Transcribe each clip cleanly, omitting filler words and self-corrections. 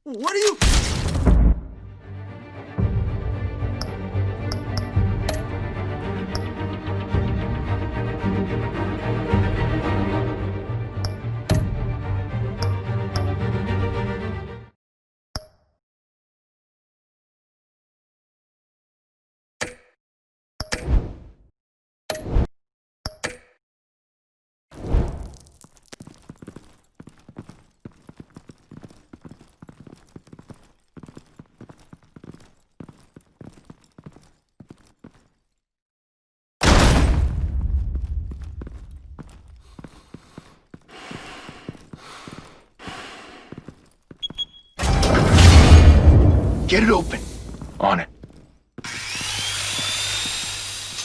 What are you... Get it open. On it.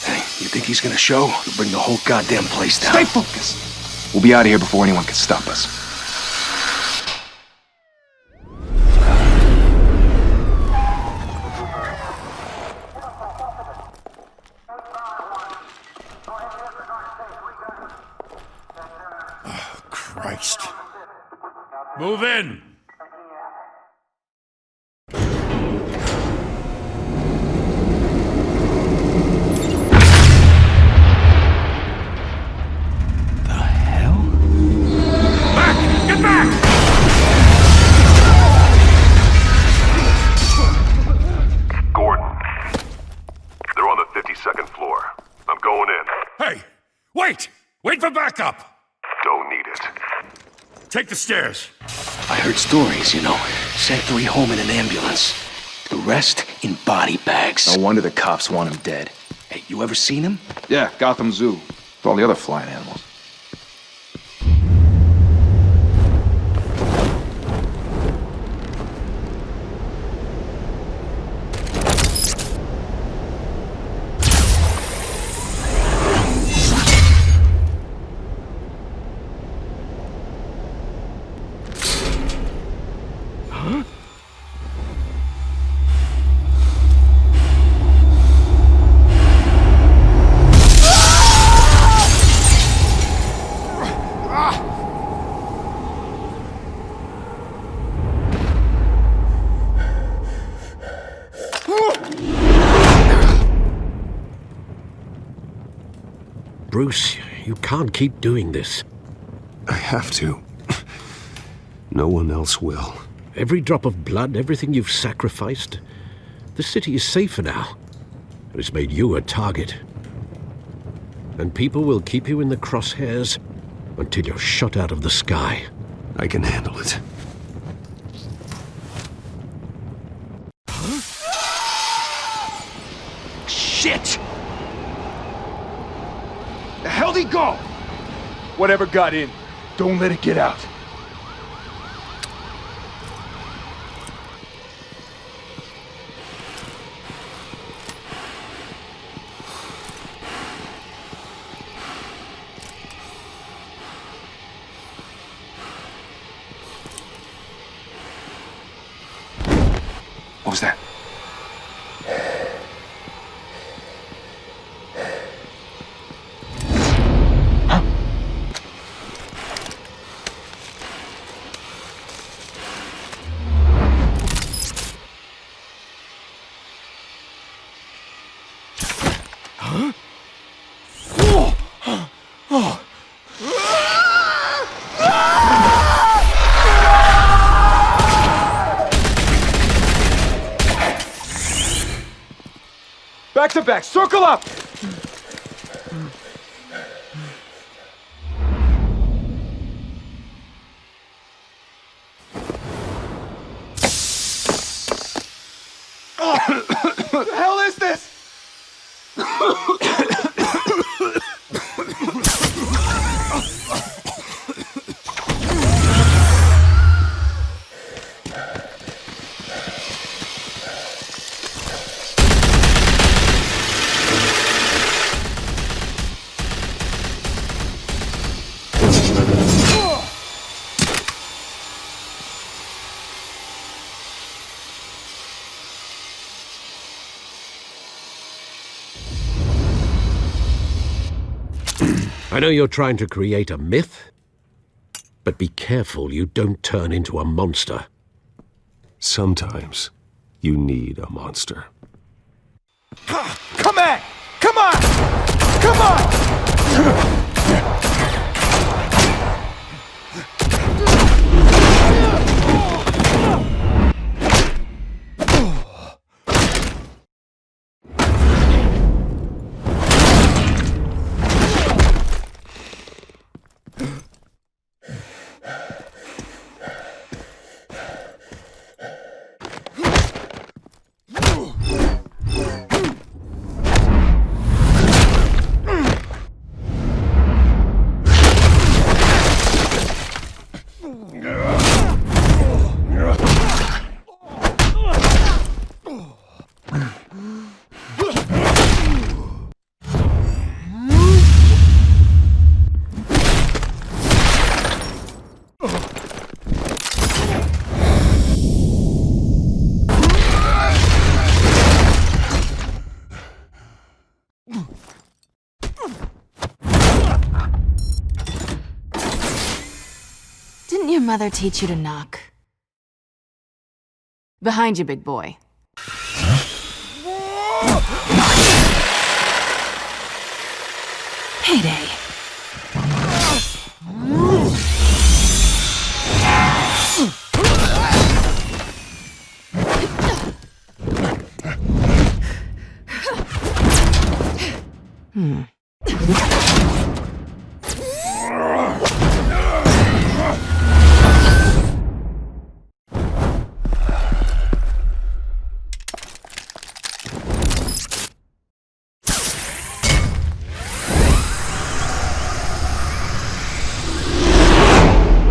Hey, you think he's gonna show? He'll bring the whole goddamn place down. Stay focused. We'll be out of here before anyone can stop us. Oh, Christ. Move in! Wait for backup! Don't need it. Take the stairs. I heard stories, you know. Sent 3 home in an ambulance. The rest in body bags. No wonder the cops want him dead. Hey, you ever seen him? Yeah, Gotham Zoo. With all the other flying animals. Bruce, you can't keep doing this. I have to. No one else will. Every drop of blood, everything you've sacrificed. The city is safer now. It's made you a target. And people will keep you in the crosshairs until you're shot out of the sky. I can handle it. Shit! The hell'd he go? Whatever got in, don't let it get out. What was that? Back to back, circle up! What the hell is this? I know you're trying to create a myth, but be careful you don't turn into a monster. Sometimes you need a monster. Come on! Come on! Come on! Didn't your mother teach you to knock? Behind you, big boy. Payday.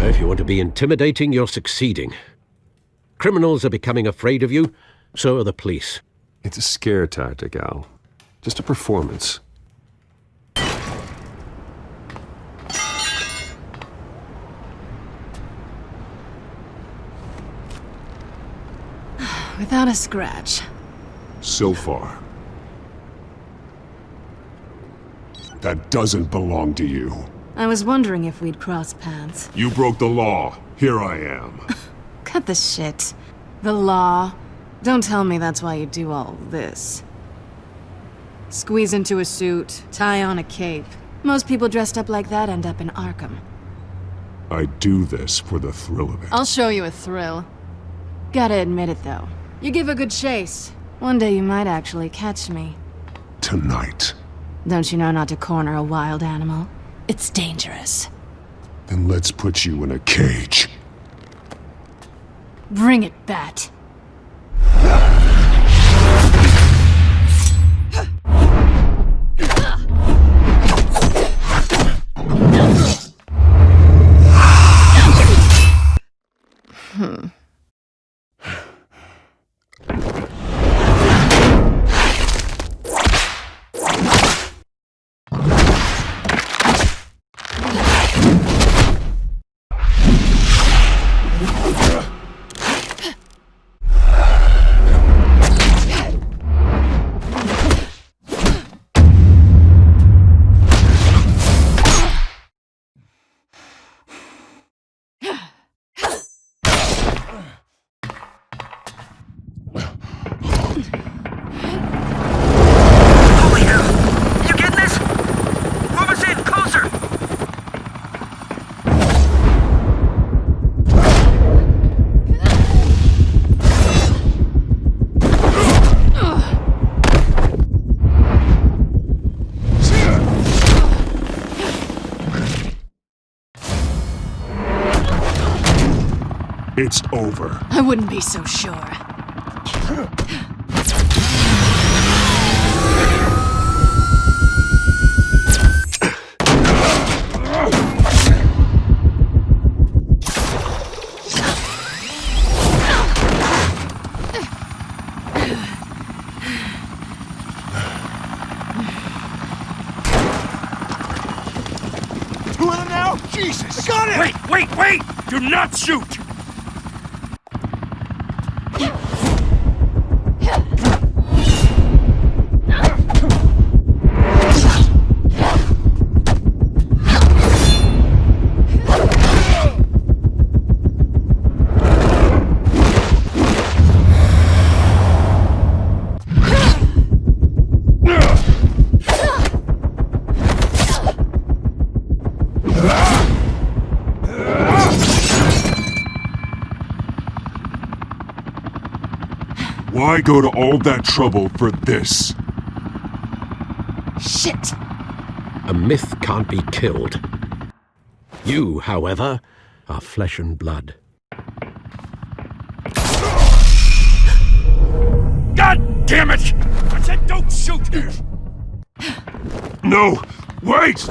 If you want to be intimidating, you're succeeding. Criminals are becoming afraid of you, so are the police. It's a scare tactic, Al. Just a performance. Without a scratch. So far. That doesn't belong to you. I was wondering if we'd cross paths. You broke the law. Here I am. Cut the shit. The law. Don't tell me that's why you do all this. Squeeze into a suit, tie on a cape. Most people dressed up like that end up in Arkham. I do this for the thrill of it. I'll show you a thrill. Gotta admit it, though. You give a good chase. One day you might actually catch me. Tonight. Don't you know not to corner a wild animal? It's dangerous. Then let's put you in a cage. Bring it, Bat. It's over. I wouldn't be so sure. Two of them now? Jesus! Got it! Wait! Do not shoot! Why go to all that trouble for this? Shit! A myth can't be killed. You, however, are flesh and blood. God damn it! I said don't shoot! No! Wait!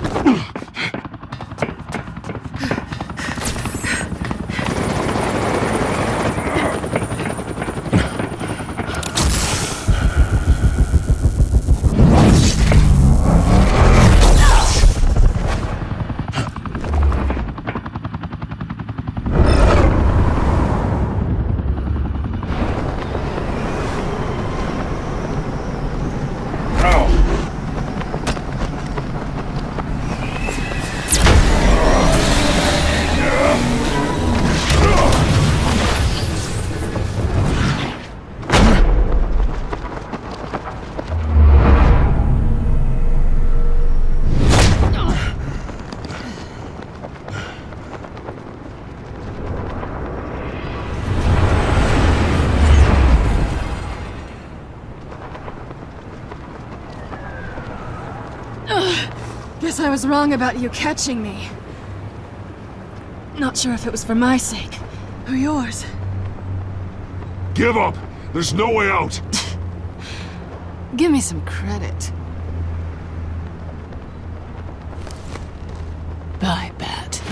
Guess I was wrong about you catching me. Not sure if it was for my sake or yours. Give up! There's no way out! Give me some credit. Bye, Bat.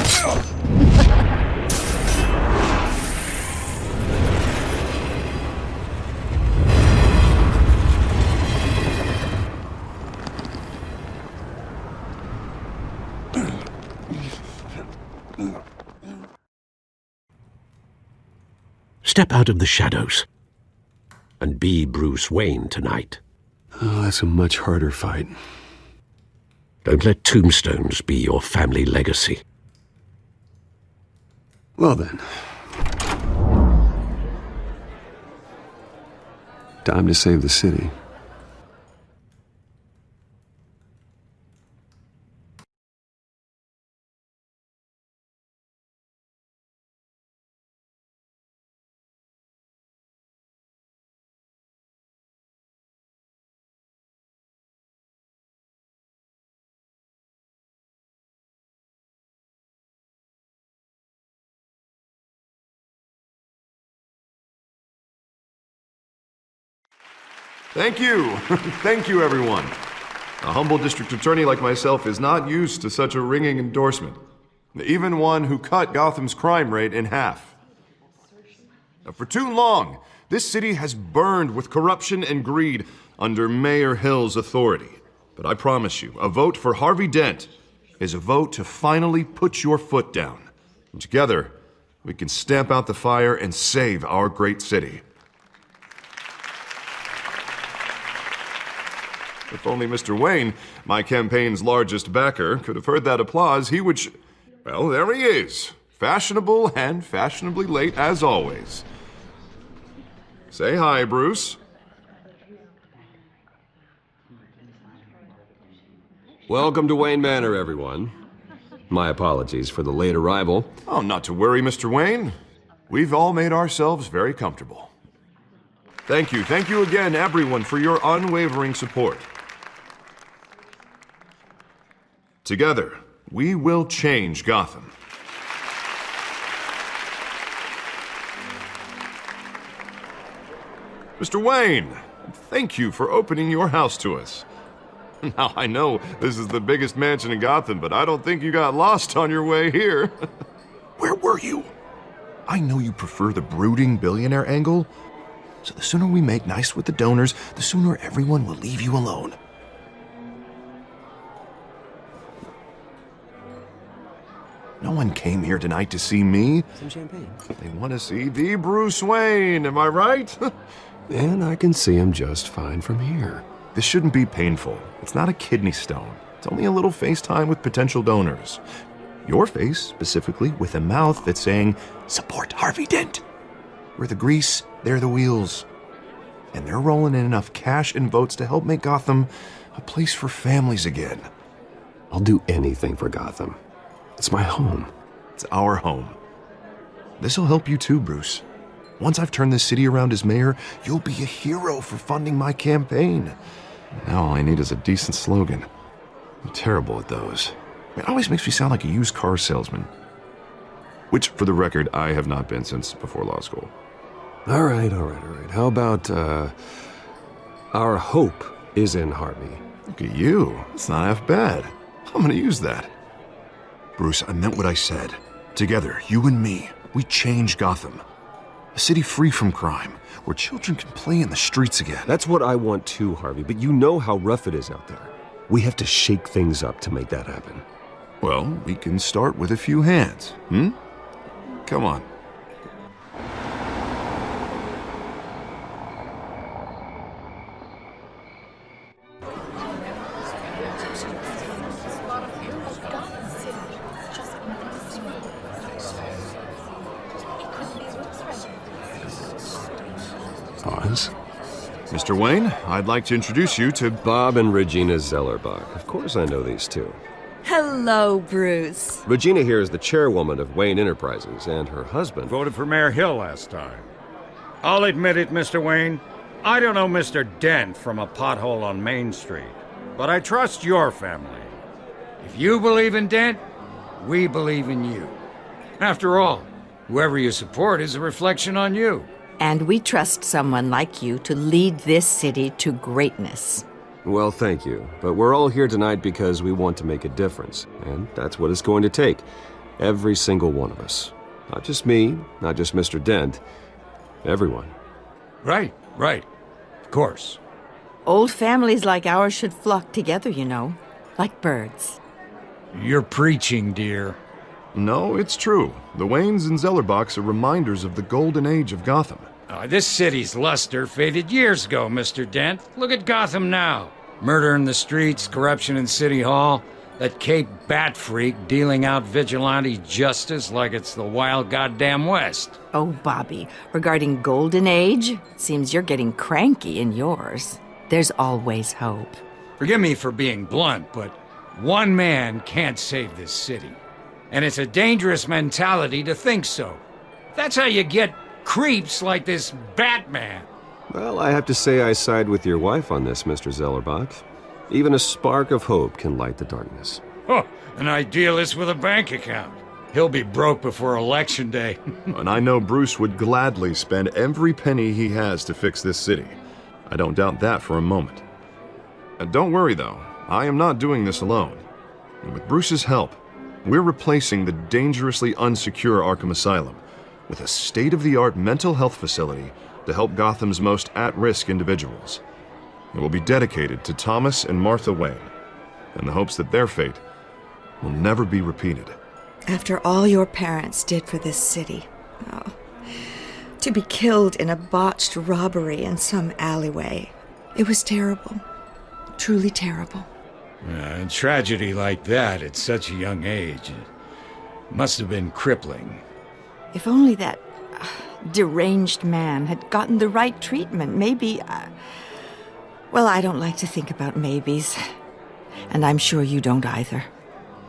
Step out of the shadows and be Bruce Wayne tonight. Oh, that's a much harder fight. Don't let tombstones be your family legacy. Well then. Time to save the city. Thank you. Thank you, everyone. A humble district attorney like myself is not used to such a ringing endorsement. Even one who cut Gotham's crime rate in half. For too long, this city has burned with corruption and greed under Mayor Hill's authority. But I promise you, a vote for Harvey Dent is a vote to finally put your foot down. And together, we can stamp out the fire and save our great city. If only Mr. Wayne, my campaign's largest backer, could have heard that applause, he would well, there he is. Fashionable and fashionably late as always. Say hi, Bruce. Welcome to Wayne Manor, everyone. My apologies for the late arrival. Oh, not to worry, Mr. Wayne. We've all made ourselves very comfortable. Thank you again, everyone, for your unwavering support. Together, we will change Gotham. Mr. Wayne, thank you for opening your house to us. Now, I know this is the biggest mansion in Gotham, but I don't think you got lost on your way here. Where were you? I know you prefer the brooding billionaire angle, so the sooner we make nice with the donors, the sooner everyone will leave you alone. No one came here tonight to see me. Some champagne. They want to see the Bruce Wayne, am I right? And I can see him just fine from here. This shouldn't be painful. It's not a kidney stone. It's only a little FaceTime with potential donors. Your face, specifically, with a mouth that's saying, support Harvey Dent. We're the grease, they're the wheels. And they're rolling in enough cash and votes to help make Gotham a place for families again. I'll do anything for Gotham. It's my home. It's our home. This'll help you too, Bruce. Once I've turned this city around as mayor, you'll be a hero for funding my campaign. Now all I need is a decent slogan. I'm terrible at those. It always makes me sound like a used car salesman. Which, for the record, I have not been since before law school. All right. How about, our hope is in Harvey? Look at you. It's not half bad. I'm gonna use that. Bruce, I meant what I said. Together, you and me, we change Gotham. A city free from crime, where children can play in the streets again. That's what I want too, Harvey, but you know how rough it is out there. We have to shake things up to make that happen. Well, we can start with a few hands, Come on. Oz? Mr. Wayne, I'd like to introduce you to Bob and Regina Zellerbach. Of course I know these two. Hello, Bruce. Regina here is the chairwoman of Wayne Enterprises, and her husband... Voted for Mayor Hill last time. I'll admit it, Mr. Wayne. I don't know Mr. Dent from a pothole on Main Street, but I trust your family. If you believe in Dent, we believe in you. After all, whoever you support is a reflection on you. And we trust someone like you to lead this city to greatness. Well, thank you. But we're all here tonight because we want to make a difference. And that's what it's going to take. Every single one of us. Not just me, not just Mr. Dent. Everyone. Right. Of course. Old families like ours should flock together, you know, like birds. You're preaching, dear. No, it's true. The Waynes and Zellerbachs are reminders of the golden age of Gotham. This city's luster faded years ago, Mr. Dent. Look at Gotham now. Murder in the streets, corruption in City Hall, that Cape Bat freak dealing out vigilante justice like it's the wild goddamn West. Oh, Bobby, regarding Golden Age, it seems you're getting cranky in yours. There's always hope. Forgive me for being blunt, but one man can't save this city. And it's a dangerous mentality to think so. That's how you get creeps like this Batman. Well, I have to say I side with your wife on this, Mr. Zellerbach. Even a spark of hope can light the darkness. Oh, an idealist with a bank account. He'll be broke before Election Day. And I know Bruce would gladly spend every penny he has to fix this city. I don't doubt that for a moment. Don't worry, though. I am not doing this alone. And with Bruce's help, we're replacing the dangerously unsecure Arkham Asylum with a state-of-the-art mental health facility to help Gotham's most at-risk individuals. It will be dedicated to Thomas and Martha Wayne, in the hopes that their fate will never be repeated. After all your parents did for this city, to be killed in a botched robbery in some alleyway, it was terrible. Truly terrible. A tragedy like that at such a young age must have been crippling. If only that deranged man had gotten the right treatment, maybe... Well, I don't like to think about maybes. And I'm sure you don't either.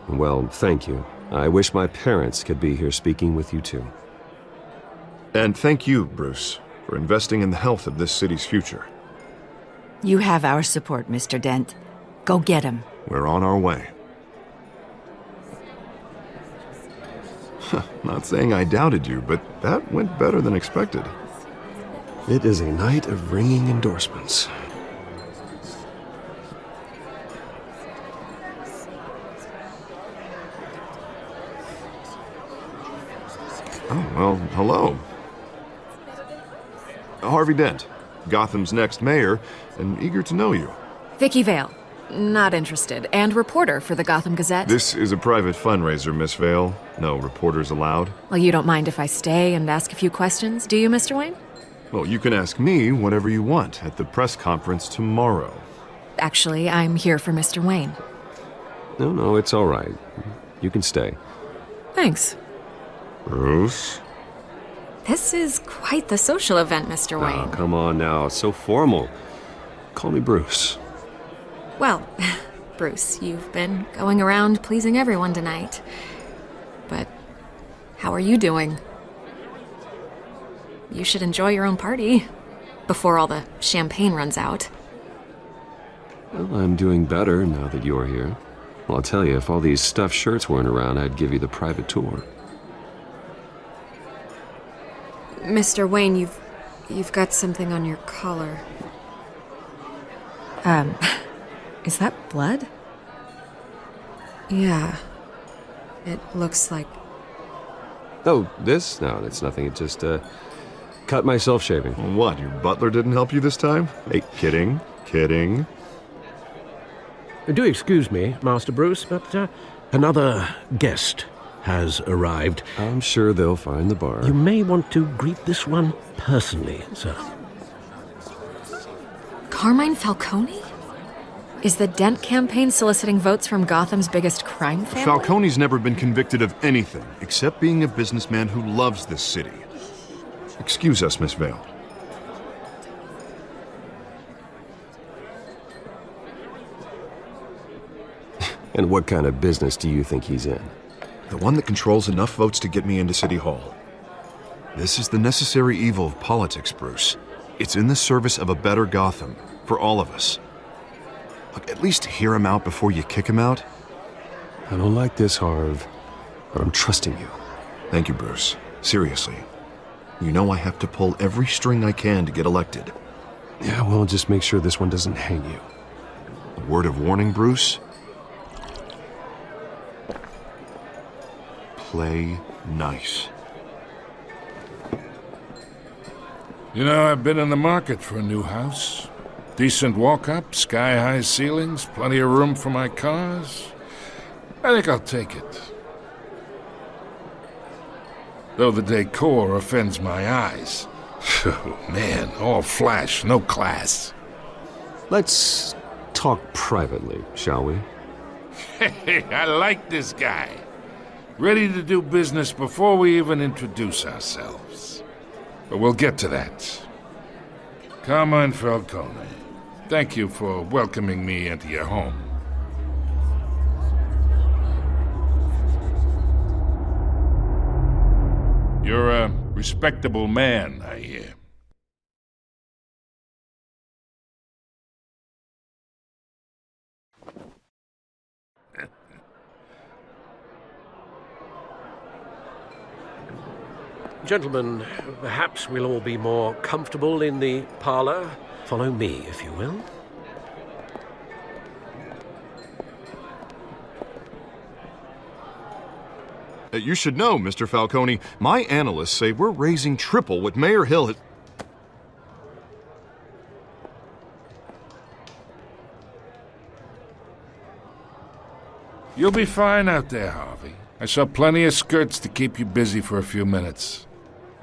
Well, thank you. I wish my parents could be here speaking with you too. And thank you, Bruce, for investing in the health of this city's future. You have our support, Mr. Dent. Go get him. We're on our way. Not saying I doubted you, but that went better than expected. It is a night of ringing endorsements. Oh, well, hello. Harvey Dent, Gotham's next mayor, and eager to know you. Vicky Vale. Not interested. And reporter for the Gotham Gazette. This is a private fundraiser, Miss Vale. No reporters allowed. Well, you don't mind if I stay and ask a few questions, do you, Mr. Wayne? Well, you can ask me whatever you want at the press conference tomorrow. Actually, I'm here for Mr. Wayne. No, it's all right. You can stay. Thanks. Bruce? This is quite the social event, Mr. Wayne. Oh, come on now. It's so formal. Call me Bruce. Well, Bruce, you've been going around pleasing everyone tonight. But how are you doing? you should enjoy your own party. Before all the champagne runs out. Well, I'm doing better now that you're here. Well, I'll tell you, if all these stuffed shirts weren't around, I'd give you the private tour. Mr. Wayne, you've got something on your collar. Is that blood? Yeah. It looks like... Oh, this? No, it's nothing. It just, cut myself shaving. What, your butler didn't help you this time? Hey, kidding. Do excuse me, Master Bruce, but another guest has arrived. I'm sure they'll find the bar. You may want to greet this one personally, sir. Carmine Falcone? Is the Dent campaign soliciting votes from Gotham's biggest crime family? Falcone's never been convicted of anything except being a businessman who loves this city. Excuse us, Miss Vale. And what kind of business do you think he's in? The one that controls enough votes to get me into City Hall. This is the necessary evil of politics, Bruce. It's in the service of a better Gotham, for all of us. Look, at least hear him out before you kick him out. I don't like this, Harv, but I'm trusting you. Thank you, Bruce. Seriously. You know I have to pull every string I can to get elected. Yeah, well, just make sure this one doesn't hang you. A word of warning, Bruce? Play nice. You know, I've been in the market for a new house. Decent walk-up, sky-high ceilings, plenty of room for my cars. I think I'll take it. Though the decor offends my eyes. Oh, man, all flash, no class. Let's talk privately, shall we? Hey, I like this guy. Ready to do business before we even introduce ourselves. But we'll get to that. Carmine Falcone, thank you for welcoming me into your home. You're a respectable man, I hear. Gentlemen, perhaps we'll all be more comfortable in the parlor. Follow me, if you will. You should know, Mr. Falcone, my analysts say we're raising triple what Mayor Hill has... You'll be fine out there, Harvey. I saw plenty of skirts to keep you busy for a few minutes.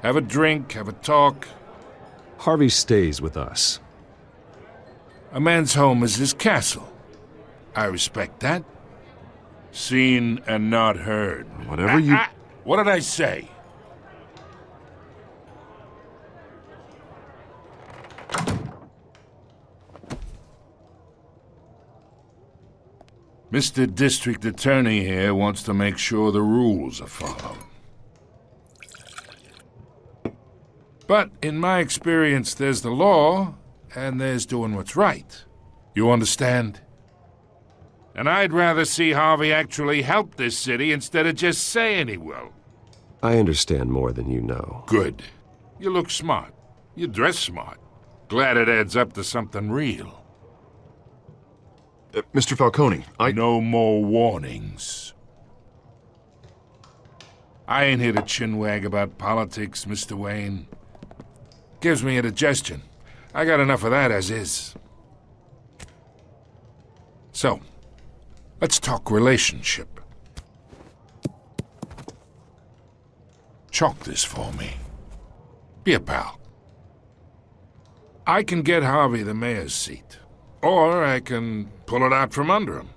Have a drink, have a talk. Harvey stays with us. A man's home is his castle. I respect that. Seen and not heard. Whatever you... What did I say? Mr. District Attorney here wants to make sure the rules are followed. But in my experience, there's the law, and there's doing what's right. You understand? And I'd rather see Harvey actually help this city instead of just saying he will. I understand more than you know. Good. You look smart. You dress smart. Glad it adds up to something real. Mr. Falcone, No more warnings. I ain't here to chinwag about politics, Mr. Wayne. Gives me indigestion. I got enough of that as is. So, let's talk relationship. Chalk this for me. Be a pal. I can get Harvey the mayor's seat. Or I can pull it out from under him.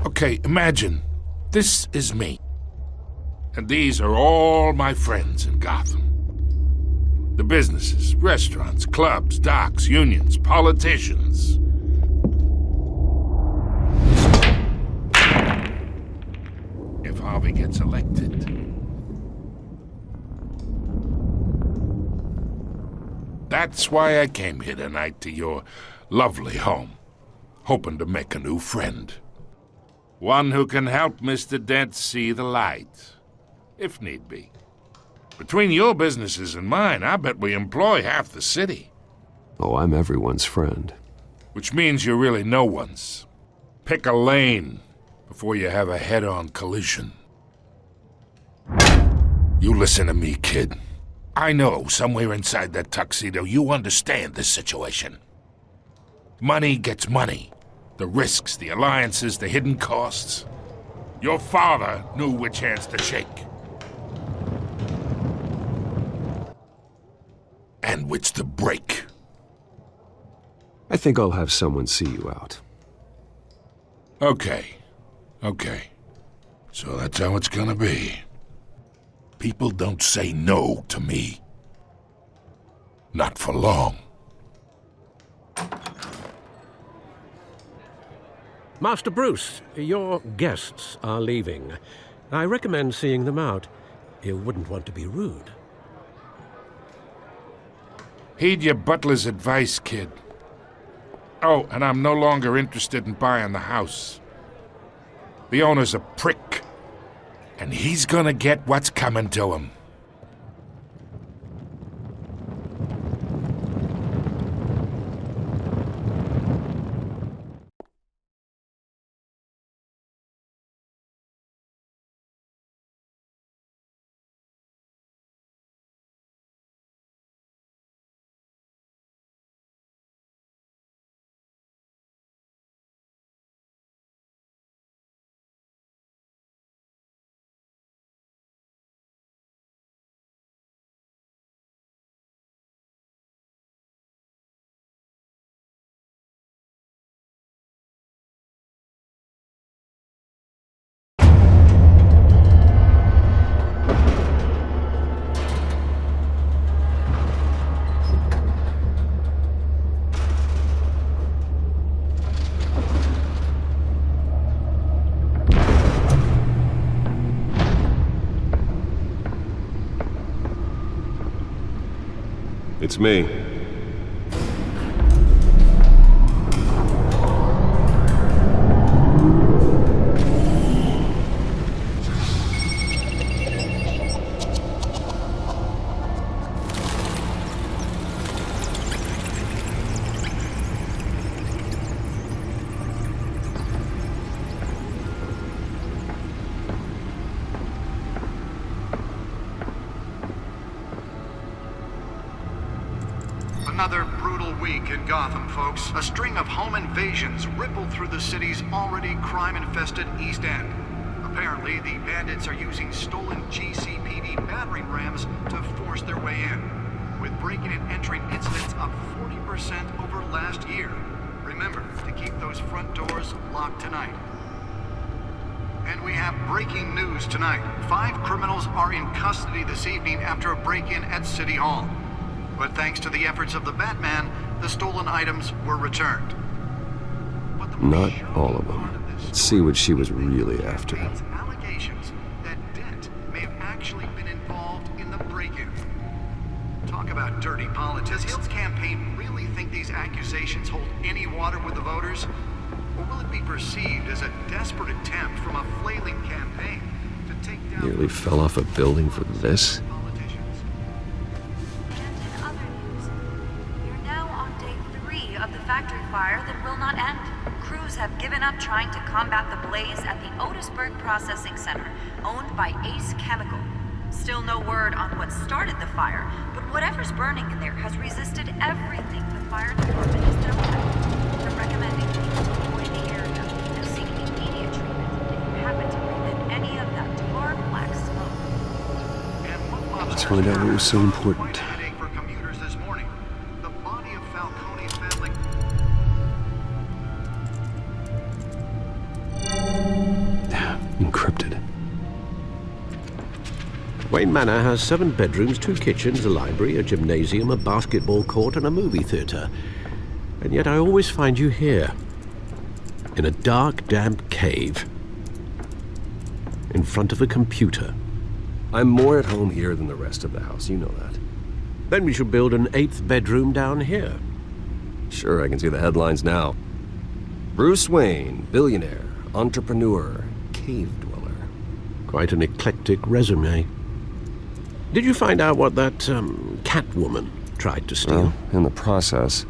Okay, imagine this is me. And these are all my friends in Gotham. The businesses, restaurants, clubs, docks, unions, politicians. If Harvey gets elected. That's why I came here tonight to your lovely home, hoping to make a new friend. One who can help Mr. Dent see the light, if need be. Between your businesses and mine, I bet we employ half the city. Oh, I'm everyone's friend. Which means you're really no one's. Pick a lane before you have a head-on collision. You listen to me, kid. I know somewhere inside that tuxedo you understand this situation. Money gets money. The risks, the alliances, the hidden costs. Your father knew which hands to shake. And which to break. I think I'll have someone see you out. Okay. So that's how it's gonna be. People don't say no to me. Not for long. Master Bruce, your guests are leaving. I recommend seeing them out. You wouldn't want to be rude. Heed your butler's advice, kid. Oh, and I'm no longer interested in buying the house. The owner's a prick. And he's gonna get what's coming to him. It's me. Another brutal week in Gotham, folks. A string of home invasions rippled through the city's already crime-infested East End. Apparently, the bandits are using stolen GCPD battering rams to force their way in, with breaking and entering incidents up 40% over last year. Remember to keep those front doors locked tonight. And we have breaking news tonight. 5 criminals are in custody this evening after a break-in at City Hall. But thanks to the efforts of the Batman, the stolen items were returned. Not all of them. Let's see what she was really after. Allegations that Dent may have actually been involved in the break-in. Talk about dirty politics. Does Hill's campaign really think these accusations hold any water with the voters? Or will it be perceived as a desperate attempt from a flailing campaign to take down... Nearly fell off a building for this? Of the factory fire that will not end. Crews have given up trying to combat the blaze at the Otisburg Processing Center, owned by Ace Chemical. Still no word on what started the fire, but whatever's burning in there has resisted everything the fire department has dealt with. They're recommending people avoid the area and seek immediate treatment if you happen to breathe in any of that tar black smoke. Let's find out what was so important. Encrypted. Wayne Manor has 7 bedrooms, 2 kitchens, a library, a gymnasium, a basketball court, and a movie theater. And yet I always find you here, in a dark, damp cave. in front of a computer. I'm more at home here than the rest of the house, you know that. Then we should build an 8th bedroom down here. Sure, I can see the headlines now. Bruce Wayne, billionaire, entrepreneur, cave dweller. Quite an eclectic resume. Did you find out what that, Catwoman tried to steal? Well, in the process.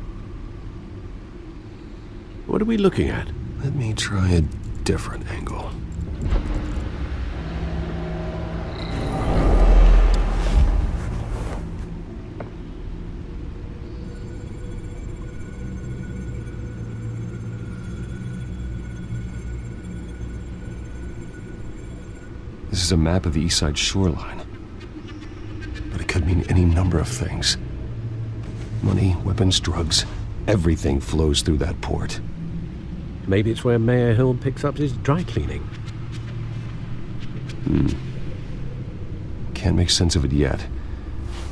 What are we looking at? Let me try a different angle. This is a map of the East Side shoreline. But it could mean any number of things. Money, weapons, drugs, everything flows through that port. Maybe it's where Mayor Hill picks up his dry cleaning. Can't make sense of it yet.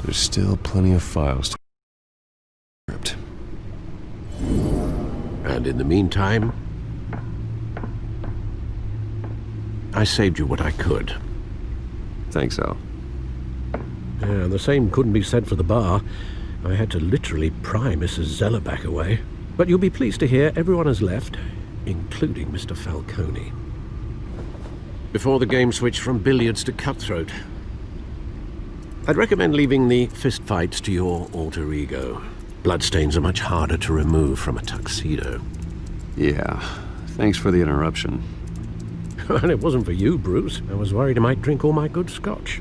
There's still plenty of files to script. And in the meantime, I saved you what I could. Thanks, Al. Yeah, the same couldn't be said for the bar. I had to literally pry Mrs. Zellerback away. But you'll be pleased to hear everyone has left, including Mr. Falcone. Before the game switched from billiards to cutthroat. I'd recommend leaving the fistfights to your alter ego. Bloodstains are much harder to remove from a tuxedo. Yeah, thanks for the interruption. And it wasn't for you, Bruce. I was worried I might drink all my good scotch.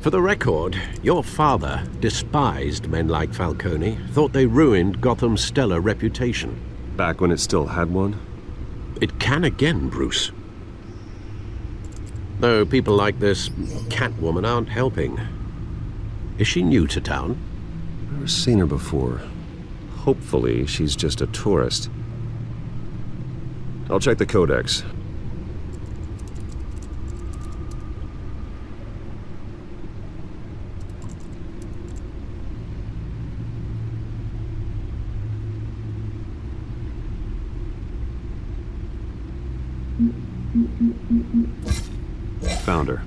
For the record, your father despised men like Falcone, thought they ruined Gotham's stellar reputation. Back when it still had one? It can again, Bruce. Though people like this Catwoman aren't helping. Is she new to town? Never seen her before. Hopefully, she's just a tourist. I'll check the codex. Found her.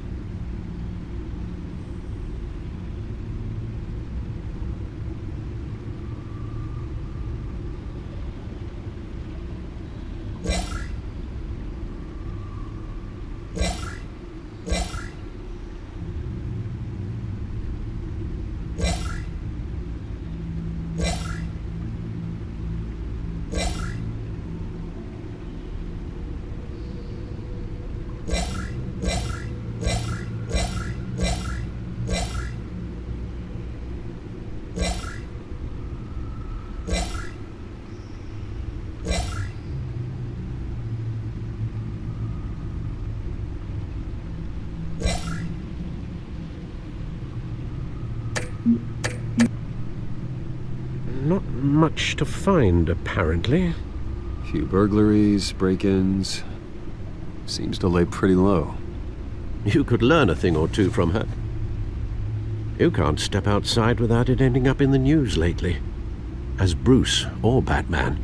Not much to find, apparently. Few burglaries, break-ins. Seems to lay pretty low. You could learn a thing or two from her. You can't step outside without it ending up in the news lately. As Bruce or Batman.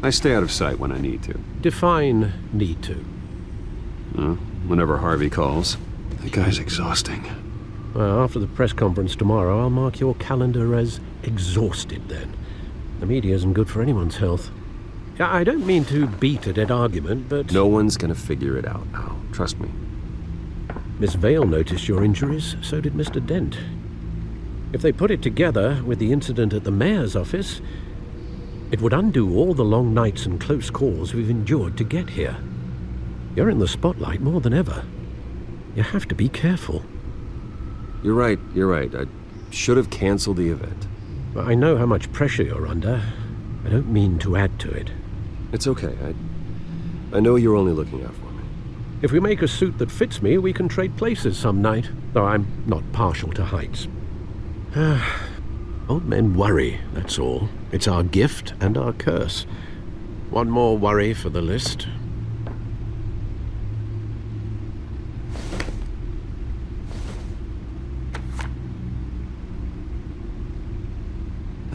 I stay out of sight when I need to. Define need to. Whenever Harvey calls. That guy's exhausting. Well, after the press conference tomorrow, I'll mark your calendar as exhausted then. The media isn't good for anyone's health. I don't mean to beat a dead argument, but... No one's gonna figure it out now. Trust me. Miss Vale noticed your injuries, so did Mr. Dent. If they put it together with the incident at the mayor's office, it would undo all the long nights and close calls we've endured to get here. You're in the spotlight more than ever. You have to be careful. You're right. I should have canceled the event. I know how much pressure you're under. I don't mean to add to it. It's okay. I know you're only looking out for me. If we make a suit that fits me, we can trade places some night, though I'm not partial to heights. Old men worry, that's all. It's our gift and our curse. One more worry for the list.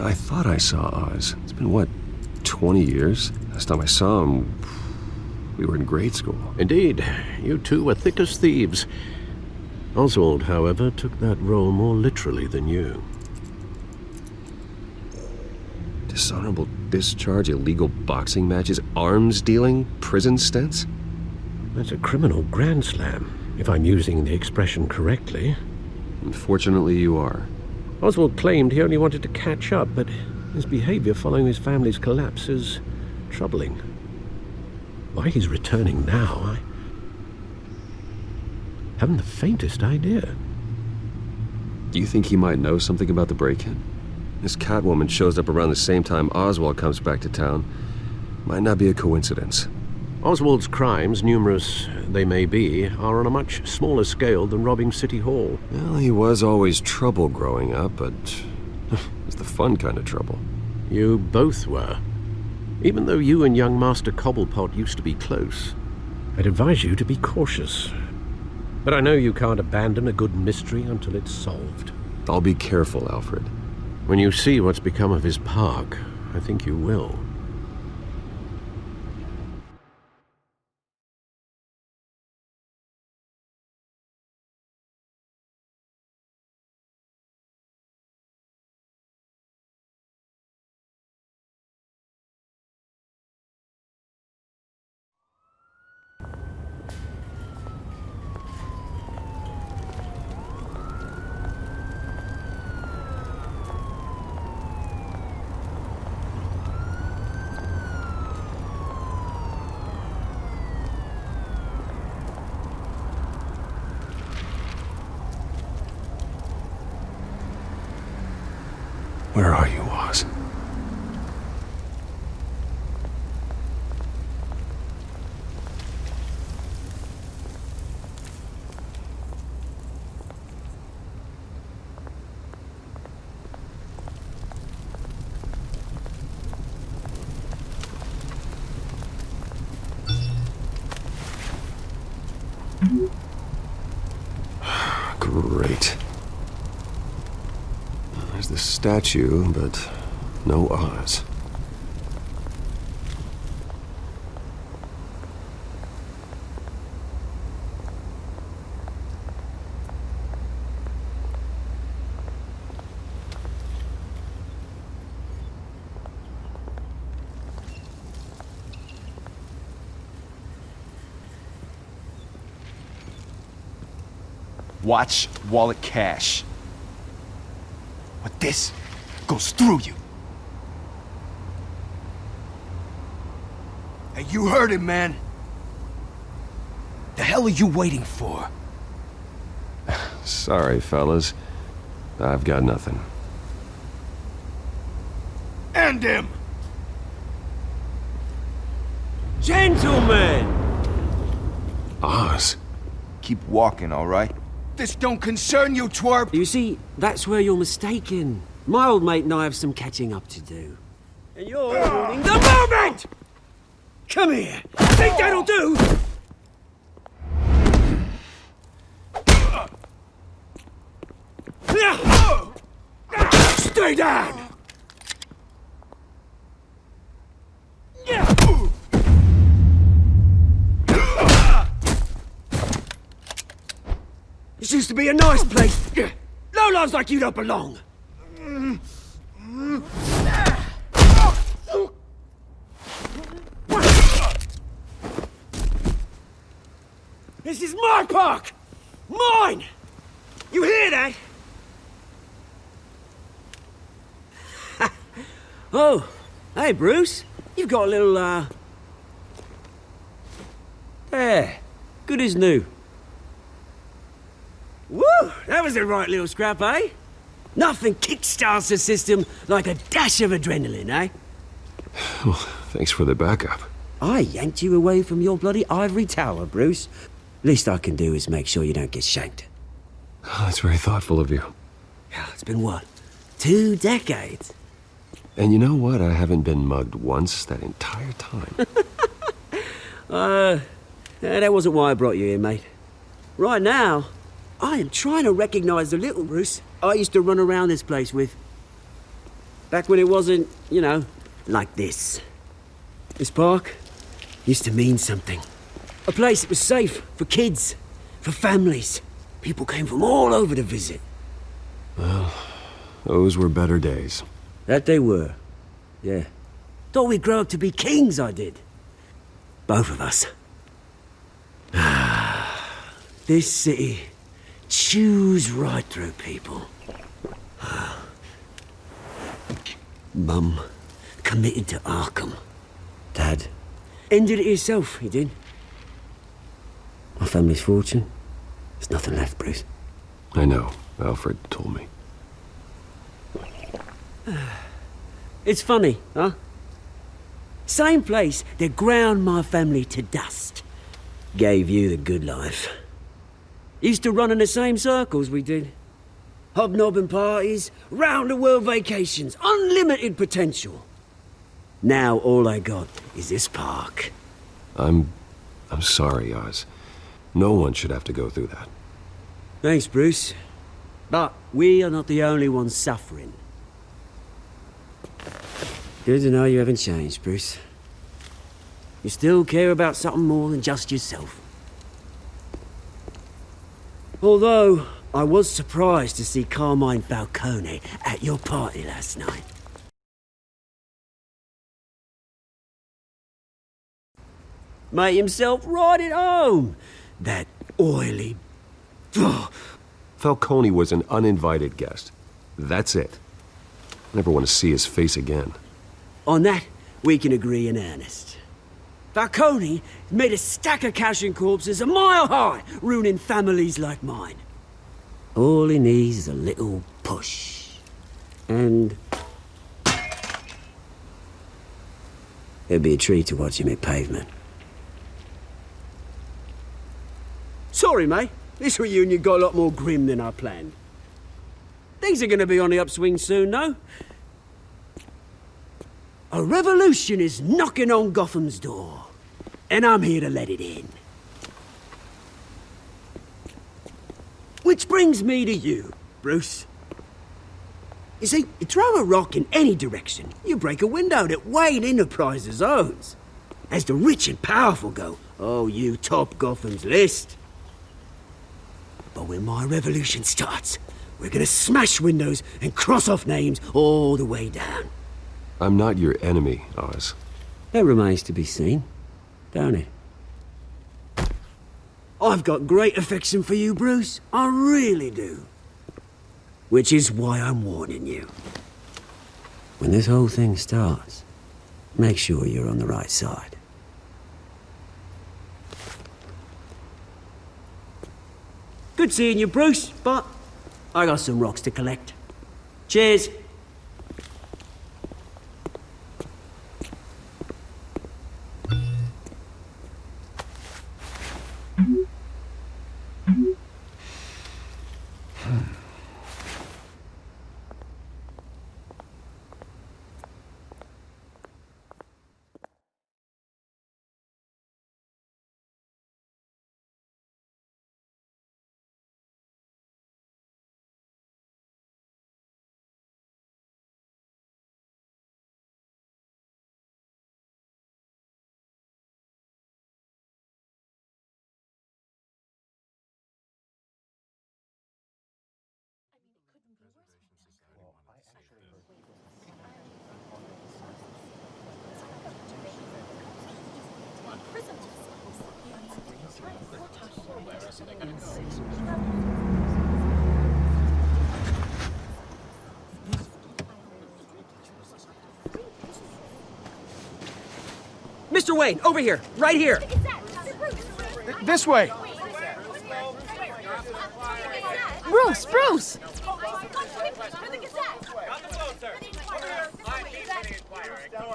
I thought I saw Oz. It's been, what, 20 years? Last time I saw him, We were in grade school. Indeed, you two were thick as thieves. Oswald, however, took that role more literally than you. Dishonorable discharge, illegal boxing matches, arms dealing, prison stints? That's a criminal grand slam, if I'm using the expression correctly. Unfortunately, you are. Oswald claimed he only wanted to catch up, but his behavior following his family's collapse is troubling. Why he's returning now, I haven't the faintest idea. Do you think he might know something about the break-in? This Catwoman shows up around the same time Oswald comes back to town. Might not be a coincidence. Oswald's crimes, numerous they may be, are on a much smaller scale than robbing City Hall. Well, he was always trouble growing up, but it's the fun kind of trouble. You both were. Even though you and young Master Cobblepot used to be close, I'd advise you to be cautious. But I know you can't abandon a good mystery until it's solved. I'll be careful, Alfred. When you see what's become of his park, I think you will. Where are you, Oz? Great. There's the statue, but no Oz. Watch wallet cash. But this goes through you. Hey, you heard it, man. The hell are you waiting for? Sorry, fellas. I've got nothing. End him! Gentlemen! Oz. Keep walking, all right? This don't concern you, twerp! You see, that's where you're mistaken. My old mate and I have some catching up to do. And you're ruining the moment! Come here! Think that'll do? Stay down! This used to be a nice place. Lowlifes like you don't belong. This is my park! Mine! You hear that? Oh, hey Bruce. You've got a little, there. Good as new. Woo! That was a right little scrap, eh? Nothing kickstarts the system like a dash of adrenaline, eh? Well, thanks for the backup. I yanked you away from your bloody ivory tower, Bruce. Least I can do is make sure you don't get shanked. Oh, that's very thoughtful of you. It's been what? 2 decades? And you know what? I haven't been mugged once that entire time. That wasn't why I brought you here, mate. Right now, I am trying to recognize the little Bruce I used to run around this place with. Back when it wasn't, you know, like this. This park, used to mean something. A place that was safe for kids, for families. People came from all over to visit. Well, those were better days. That they were, yeah. Thought we'd grow up to be kings, I did. Both of us. This city chews right through people. Mum committed to Arkham. Dad ended it himself, he did. My family's fortune, there's nothing left, Bruce. I know. Alfred told me. It's funny, huh? Same place that ground my family to dust. Gave you the good life. Used to run in the same circles we did. Hobnobbing parties, round-the-world vacations, unlimited potential. Now all I got is this park. I'm sorry, Oz. No one should have to go through that. Thanks, Bruce. But we are not the only ones suffering. Good to know you haven't changed, Bruce. You still care about something more than just yourself. Although, I was surprised to see Carmine Falcone at your party last night. Made himself right at home. That oily... Falcone was an uninvited guest. That's it. Never want to see his face again. On that, we can agree in earnest. Falcone made a stack of cashing corpses a mile high, ruining families like mine. All he needs is a little push. And... it'd be a treat to watch him hit pavement. Sorry, mate. This reunion got a lot more grim than I planned. Things are gonna be on the upswing soon, though. A revolution is knocking on Gotham's door, and I'm here to let it in. Which brings me to you, Bruce. You see, you throw a rock in any direction, you break a window that Wayne Enterprises owns. As the rich and powerful go, oh, you top Gotham's list. But when my revolution starts, we're gonna smash windows and cross off names all the way down. I'm not your enemy, Oz. That remains to be seen, don't it? I've got great affection for you, Bruce. I really do. Which is why I'm warning you. When this whole thing starts, make sure you're on the right side. Good seeing you, Bruce, but I got some rocks to collect. Cheers. Mr. Wayne, over here, right here. This way. Bruce!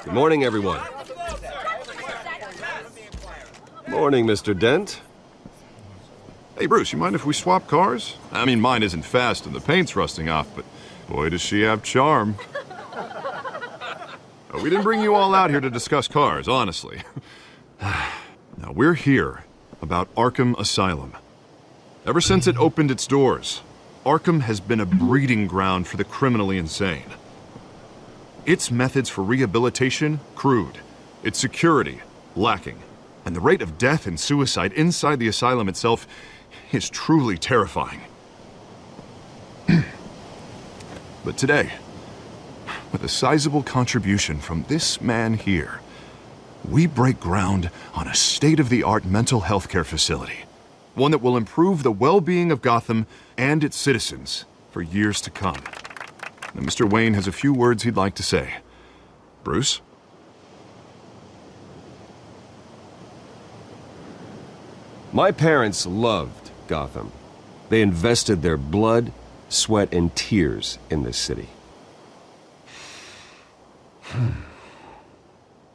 Good morning, everyone. Morning, Mr. Dent. Hey, Bruce, you mind if we swap cars? I mean, mine isn't fast and the paint's rusting off, but boy, does she have charm. We didn't bring you all out here to discuss cars, honestly. Now, we're here about Arkham Asylum. Ever since it opened its doors, Arkham has been a breeding ground for the criminally insane. Its methods for rehabilitation, crude. Its security, lacking. And the rate of death and suicide inside the asylum itself is truly terrifying. But today, with a sizable contribution from this man here, we break ground on a state-of-the-art mental health care facility. One that will improve the well-being of Gotham and its citizens for years to come. Now, Mr. Wayne has a few words he'd like to say. Bruce? My parents loved Gotham. They invested their blood, sweat, and tears in this city.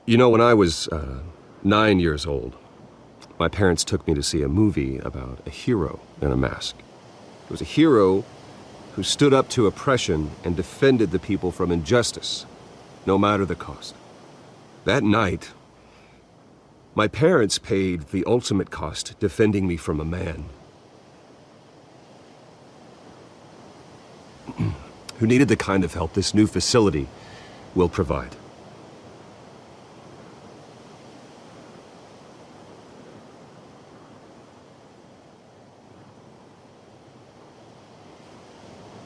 You know, when I was 9 years old, my parents took me to see a movie about a hero in a mask. It was a hero who stood up to oppression and defended the people from injustice, no matter the cost. That night, my parents paid the ultimate cost defending me from a man who needed the kind of help this new facility will provide.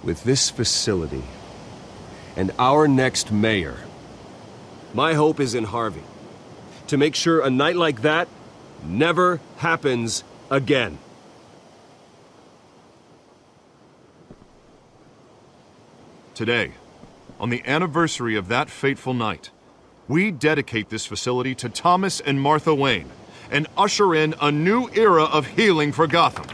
With this facility and our next mayor, my hope is in Harvey. To make sure a night like that never happens again. Today, on the anniversary of that fateful night, we dedicate this facility to Thomas and Martha Wayne and usher in a new era of healing for Gotham.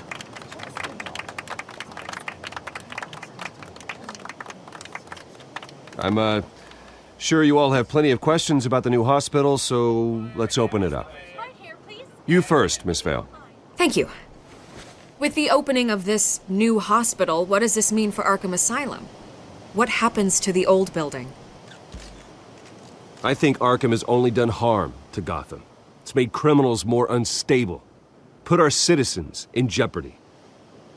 I'm sure you all have plenty of questions about the new hospital, so let's open it up. You first, Miss Vale. Thank you. With the opening of this new hospital, what does this mean for Arkham Asylum? What happens to the old building? I think Arkham has only done harm to Gotham. It's made criminals more unstable, put our citizens in jeopardy.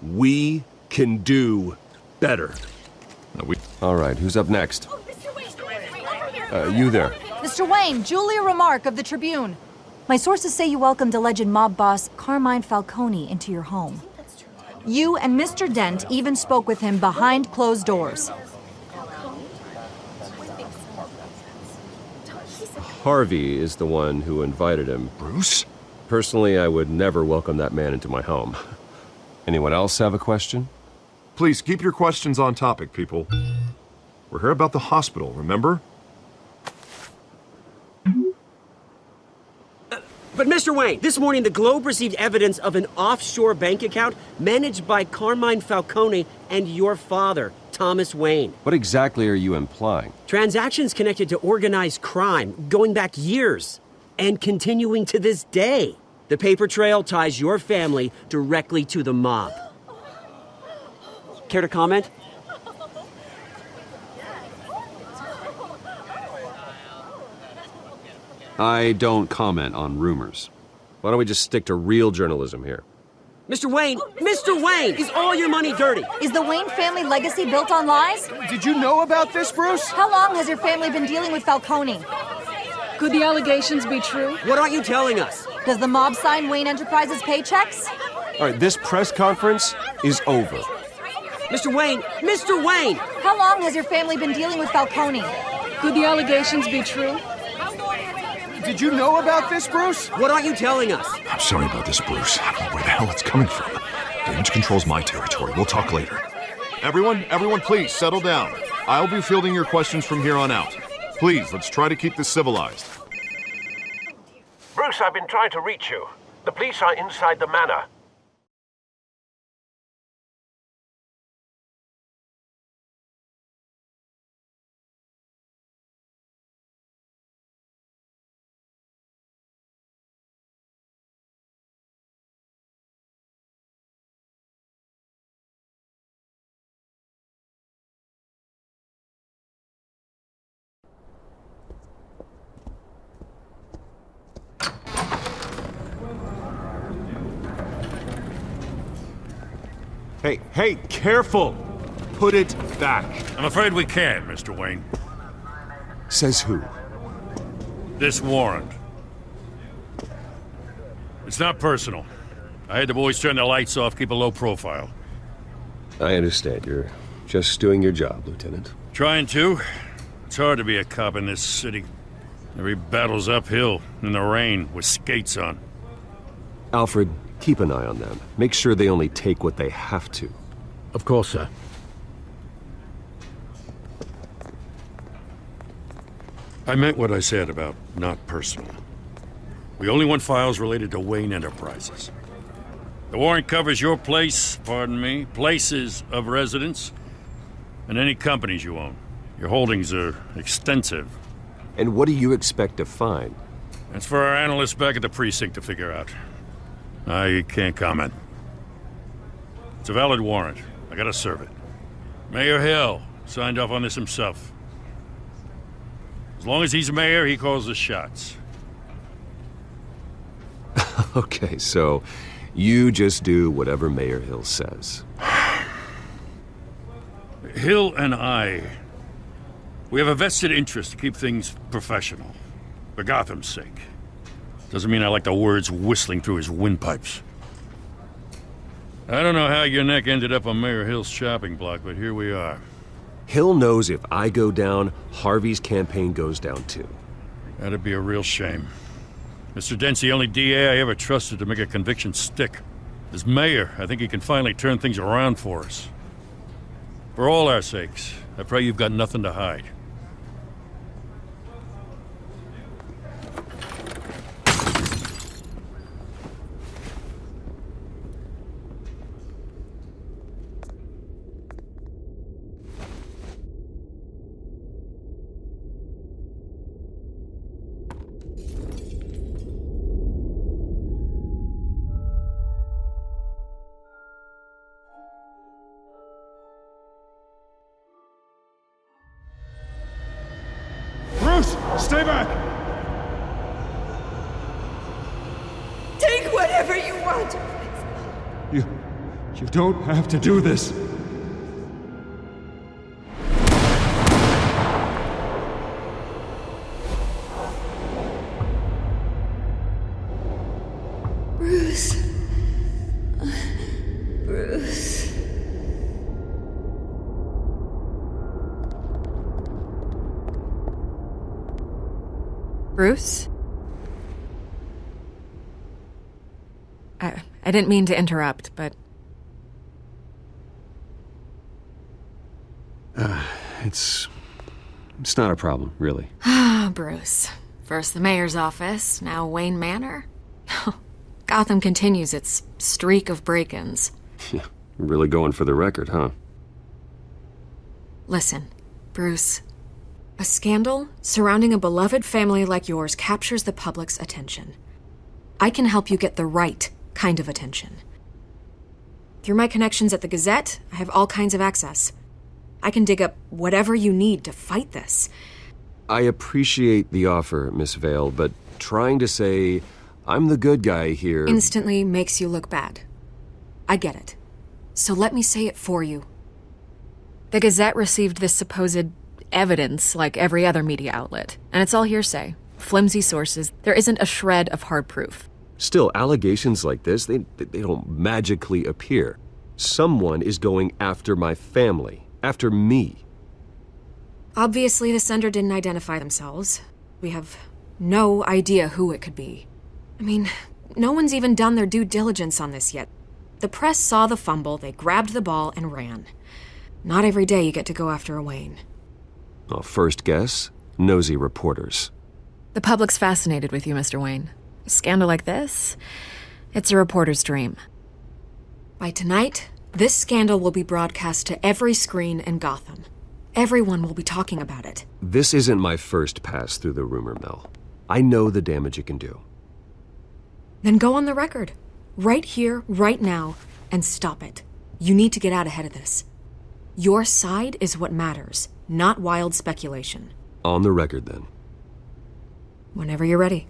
We can do better. All right, who's up next? You there. Mr. Wayne, Julia Remark of the Tribune. My sources say you welcomed alleged mob boss Carmine Falcone into your home. You and Mr. Dent even spoke with him behind closed doors. Harvey is the one who invited him. Bruce? Personally, I would never welcome that man into my home. Anyone else have a question? Please keep your questions on topic, people. We're here about the hospital, remember? But Mr. Wayne, this morning the Globe received evidence of an offshore bank account managed by Carmine Falcone and your father, Thomas Wayne. What exactly are you implying? Transactions connected to organized crime going back years and continuing to this day. The paper trail ties your family directly to the mob. Care to comment? I don't comment on rumors. Why don't we just stick to real journalism here? Mr. Wayne! Mr. Wayne! Is all your money dirty? Is the Wayne family legacy built on lies? Did you know about this, Bruce? How long has your family been dealing with Falcone? Could the allegations be true? What aren't you telling us? Does the mob sign Wayne Enterprises paychecks? All right, this press conference is over. Mr. Wayne! Mr. Wayne! How long has your family been dealing with Falcone? Could the allegations be true? Did you know about this, Bruce? What aren't you telling us? I'm sorry about this, Bruce. I don't know where the hell it's coming from. Damage control's my territory. We'll talk later. Everyone, please settle down. I'll be fielding your questions from here on out. Please, let's try to keep this civilized. Bruce, I've been trying to reach you. The police are inside the manor. Hey, careful! Put it back. I'm afraid we can't, Mr. Wayne. Says who? This warrant. It's not personal. I had the boys turn the lights off, keep a low profile. I understand. You're just doing your job, Lieutenant. Trying to. It's hard to be a cop in this city. Every battle's uphill, in the rain, with skates on. Alfred, keep an eye on them. Make sure they only take what they have to. Of course, sir. I meant what I said about not personal. We only want files related to Wayne Enterprises. The warrant covers your place, pardon me, places of residence, and any companies you own. Your holdings are extensive. And what do you expect to find? That's for our analysts back at the precinct to figure out. I can't comment. It's a valid warrant. I gotta serve it. Mayor Hill signed off on this himself. As long as he's mayor, he calls the shots. Okay, so you just do whatever Mayor Hill says. Hill and I, we have a vested interest to keep things professional, for Gotham's sake. Doesn't mean I like the words whistling through his windpipes. I don't know how your neck ended up on Mayor Hill's shopping block, but here we are. Hill knows if I go down, Harvey's campaign goes down too. That'd be a real shame. Mr. Dent's the only DA I ever trusted to make a conviction stick. As mayor, I think he can finally turn things around for us. For all our sakes, I pray you've got nothing to hide. Bruce, stay back! Take whatever you want. You don't have to do this. Bruce. Bruce. Bruce? I didn't mean to interrupt, but... It's not a problem, really. Ah, Bruce. First the mayor's office, now Wayne Manor. Gotham continues its streak of break-ins. Yeah, really going for the record, huh? Listen, Bruce. A scandal surrounding a beloved family like yours captures the public's attention. I can help you get the right kind of attention. Through my connections at the Gazette, I have all kinds of access. I can dig up whatever you need to fight this. I appreciate the offer, Miss Vale, but trying to say I'm the good guy here... instantly makes you look bad. I get it. So let me say it for you. The Gazette received this supposed evidence like every other media outlet, and it's all hearsay. Flimsy sources. There isn't a shred of hard proof. Still, allegations like this, they don't magically appear. Someone is going after my family. After me. Obviously, the sender didn't identify themselves. We have no idea who it could be. I mean, no one's even done their due diligence on this yet. The press saw the fumble, they grabbed the ball and ran. Not every day you get to go after a Wayne. Well, first guess, nosy reporters. The public's fascinated with you, Mr. Wayne. A scandal like this, it's a reporter's dream. By tonight, this scandal will be broadcast to every screen in Gotham. Everyone will be talking about it. This isn't my first pass through the rumor mill. I know the damage it can do. Then go on the record. Right here, right now, and stop it. You need to get out ahead of this. Your side is what matters, not wild speculation. On the record, then. Whenever you're ready.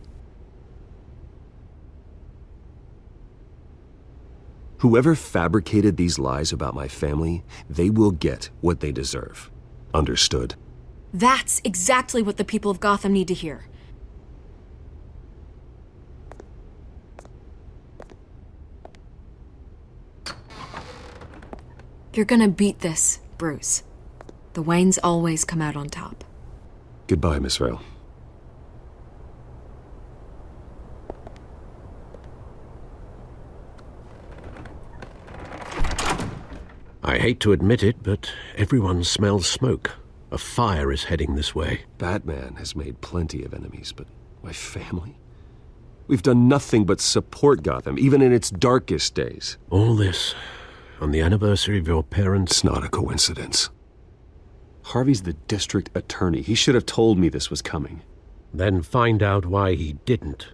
Whoever fabricated these lies about my family, they will get what they deserve. Understood? That's exactly what the people of Gotham need to hear. You're gonna beat this, Bruce. The Waynes always come out on top. Goodbye, Miss Vale. I hate to admit it, but everyone smells smoke. A fire is heading this way. Batman has made plenty of enemies, but my family? We've done nothing but support Gotham, even in its darkest days. All this on the anniversary of your parents'... It's not a coincidence. Harvey's the district attorney. He should have told me this was coming. Then find out why he didn't.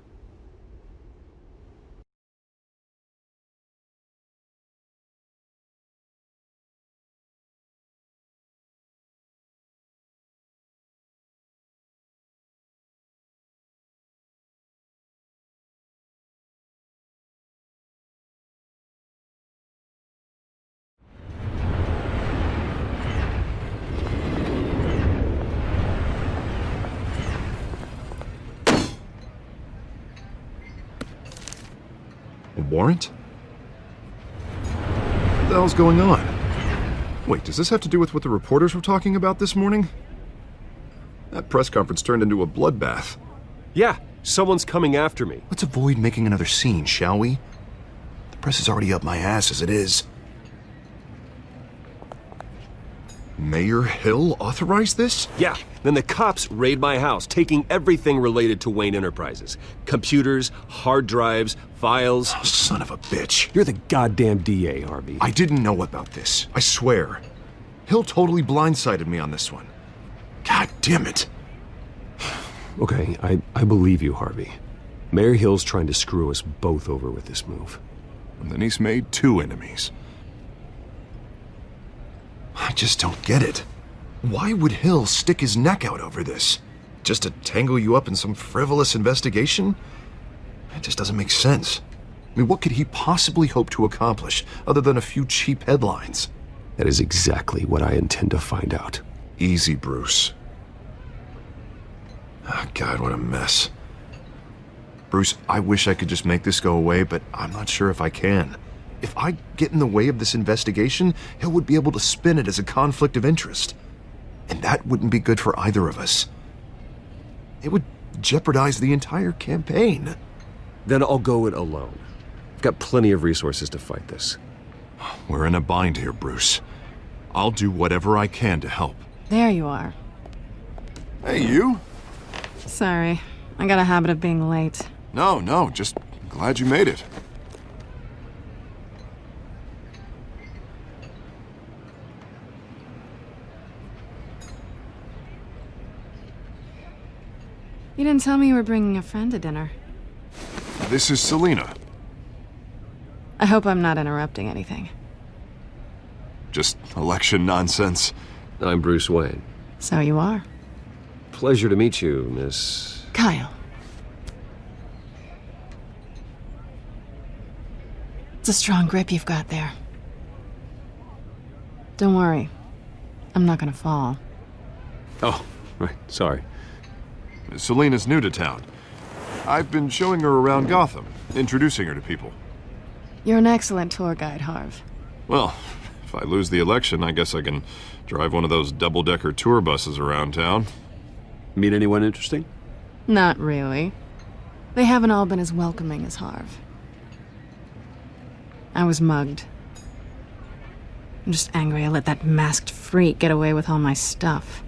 A warrant? What the hell's going on? Wait, does this have to do with what the reporters were talking about this morning? That press conference turned into a bloodbath. Yeah, someone's coming after me. Let's avoid making another scene, shall we? The press is already up my ass as it is. Mayor Hill authorized this? Yeah, then the cops raid my house, taking everything related to Wayne Enterprises. Computers, hard drives, files. Oh, son of a bitch. You're the goddamn DA, Harvey. I didn't know about this. I swear. Hill totally blindsided me on this one. God damn it. Okay, I believe you, Harvey. Mayor Hill's trying to screw us both over with this move. And then he's made 2 enemies. I just don't get it. Why would Hill stick his neck out over this? Just to tangle you up in some frivolous investigation? It just doesn't make sense. I mean, what could he possibly hope to accomplish other than a few cheap headlines? That is exactly what I intend to find out. Easy, Bruce. Oh, God, what a mess. Bruce, I wish I could just make this go away, but I'm not sure if I can. If I get in the way of this investigation, Hill would be able to spin it as a conflict of interest. And that wouldn't be good for either of us. It would jeopardize the entire campaign. Then I'll go it alone. I've got plenty of resources to fight this. We're in a bind here, Bruce. I'll do whatever I can to help. There you are. Hey, you? Sorry. I got a habit of being late. No, just glad you made it. You didn't tell me you were bringing a friend to dinner. This is Selina. I hope I'm not interrupting anything. Just election nonsense. I'm Bruce Wayne. So you are. Pleasure to meet you, Miss... Kyle. It's a strong grip you've got there. Don't worry. I'm not gonna fall. Oh, right. Sorry. Selina's new to town. I've been showing her around Gotham, introducing her to people. You're an excellent tour guide, Harv. Well, if I lose the election, I guess I can drive one of those double-decker tour buses around town. Meet anyone interesting? Not really. They haven't all been as welcoming as Harv. I was mugged. I'm just angry I let that masked freak get away with all my stuff.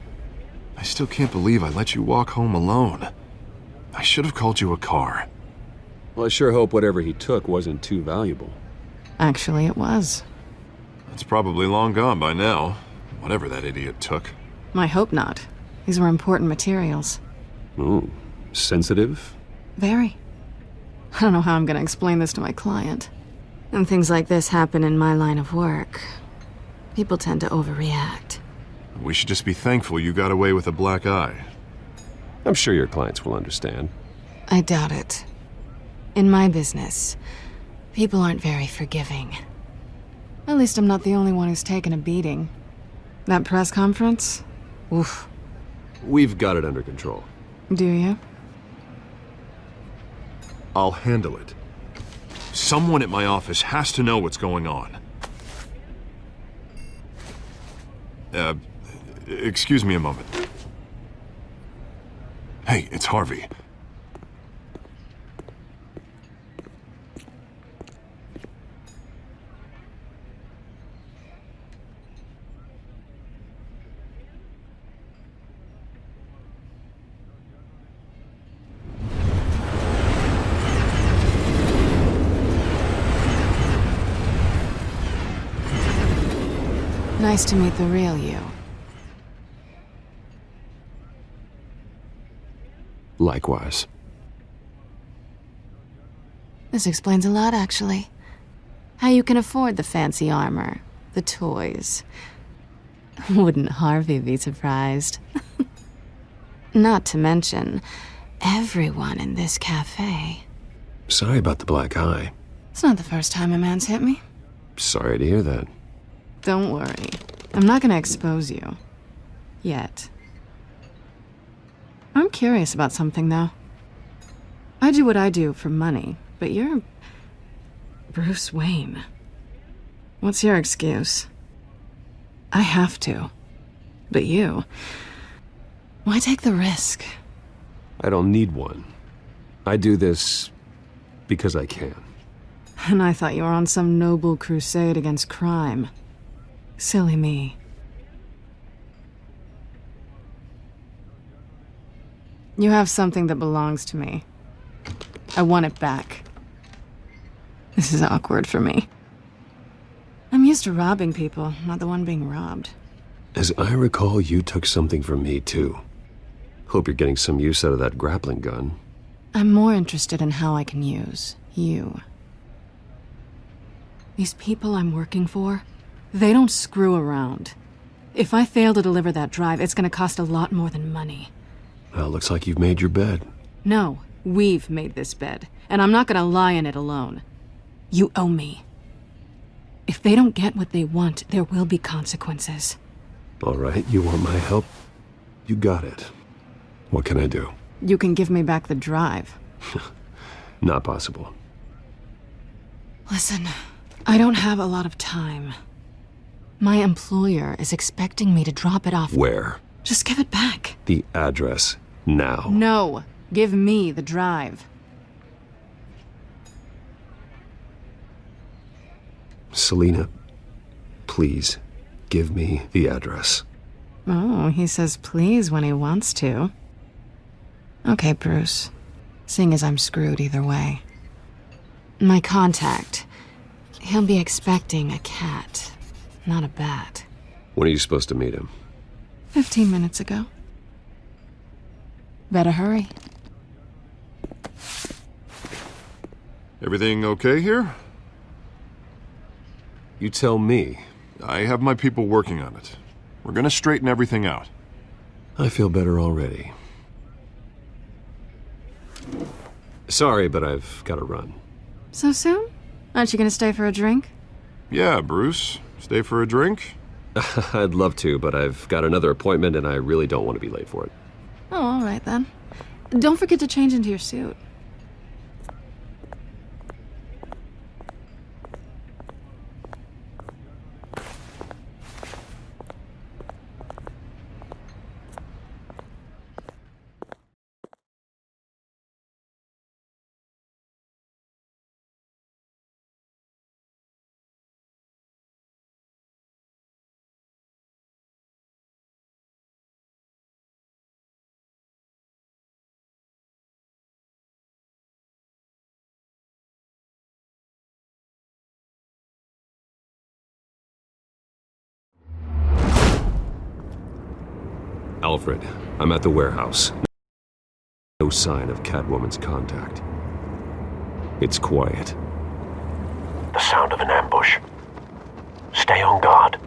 I still can't believe I let you walk home alone. I should have called you a car. Well, I sure hope whatever he took wasn't too valuable. Actually, it was. It's probably long gone by now, whatever that idiot took. I hope not. These were important materials. Ooh, sensitive? Very. I don't know how I'm gonna explain this to my client. And things like this happen in my line of work. People tend to overreact. We should just be thankful you got away with a black eye. I'm sure your clients will understand. I doubt it. In my business, people aren't very forgiving. At least I'm not the only one who's taken a beating. That press conference? Oof. We've got it under control. Do you? I'll handle it. Someone at my office has to know what's going on. Excuse me a moment. Hey, it's Harvey. Nice to meet the real you. Likewise. This explains a lot, actually. How you can afford the fancy armor, the toys. Wouldn't Harvey be surprised? Not to mention, everyone in this cafe. Sorry about the black eye. It's not the first time a man's hit me. Sorry to hear that. Don't worry. I'm not gonna expose you. Yet. I'm curious about something, though. I do what I do for money, but you're... Bruce Wayne. What's your excuse? I have to. But you... Why take the risk? I don't need one. I do this because I can. And I thought you were on some noble crusade against crime. Silly me. You have something that belongs to me. I want it back. This is awkward for me. I'm used to robbing people, not the one being robbed. As I recall, you took something from me, too. Hope you're getting some use out of that grappling gun. I'm more interested in how I can use you. These people I'm working for, they don't screw around. If I fail to deliver that drive, it's gonna cost a lot more than money. Well, looks like you've made your bed. No, we've made this bed, and I'm not gonna lie in it alone. You owe me. If they don't get what they want, there will be consequences. All right, you want my help? You got it. What can I do? You can give me back the drive. Not possible. Listen, I don't have a lot of time. My employer is expecting me to drop it off. Where? Just give it back. The address, now. No, give me the drive. Selina, please, give me the address. Oh, he says please when he wants to. Okay, Bruce. Seeing as I'm screwed either way. My contact. He'll be expecting a cat, not a bat. When are you supposed to meet him? 15 minutes ago. Better hurry. Everything okay here? You tell me. I have my people working on it. We're gonna straighten everything out. I feel better already. Sorry, but I've got to run. So soon? Aren't you gonna stay for a drink? Yeah, Bruce. Stay for a drink? I'd love to, but I've got another appointment and I really don't want to be late for it. Oh, all right then. Don't forget to change into your suit. Alfred, I'm at the warehouse. No sign of Catwoman's contact. It's quiet. The sound of an ambush. Stay on guard.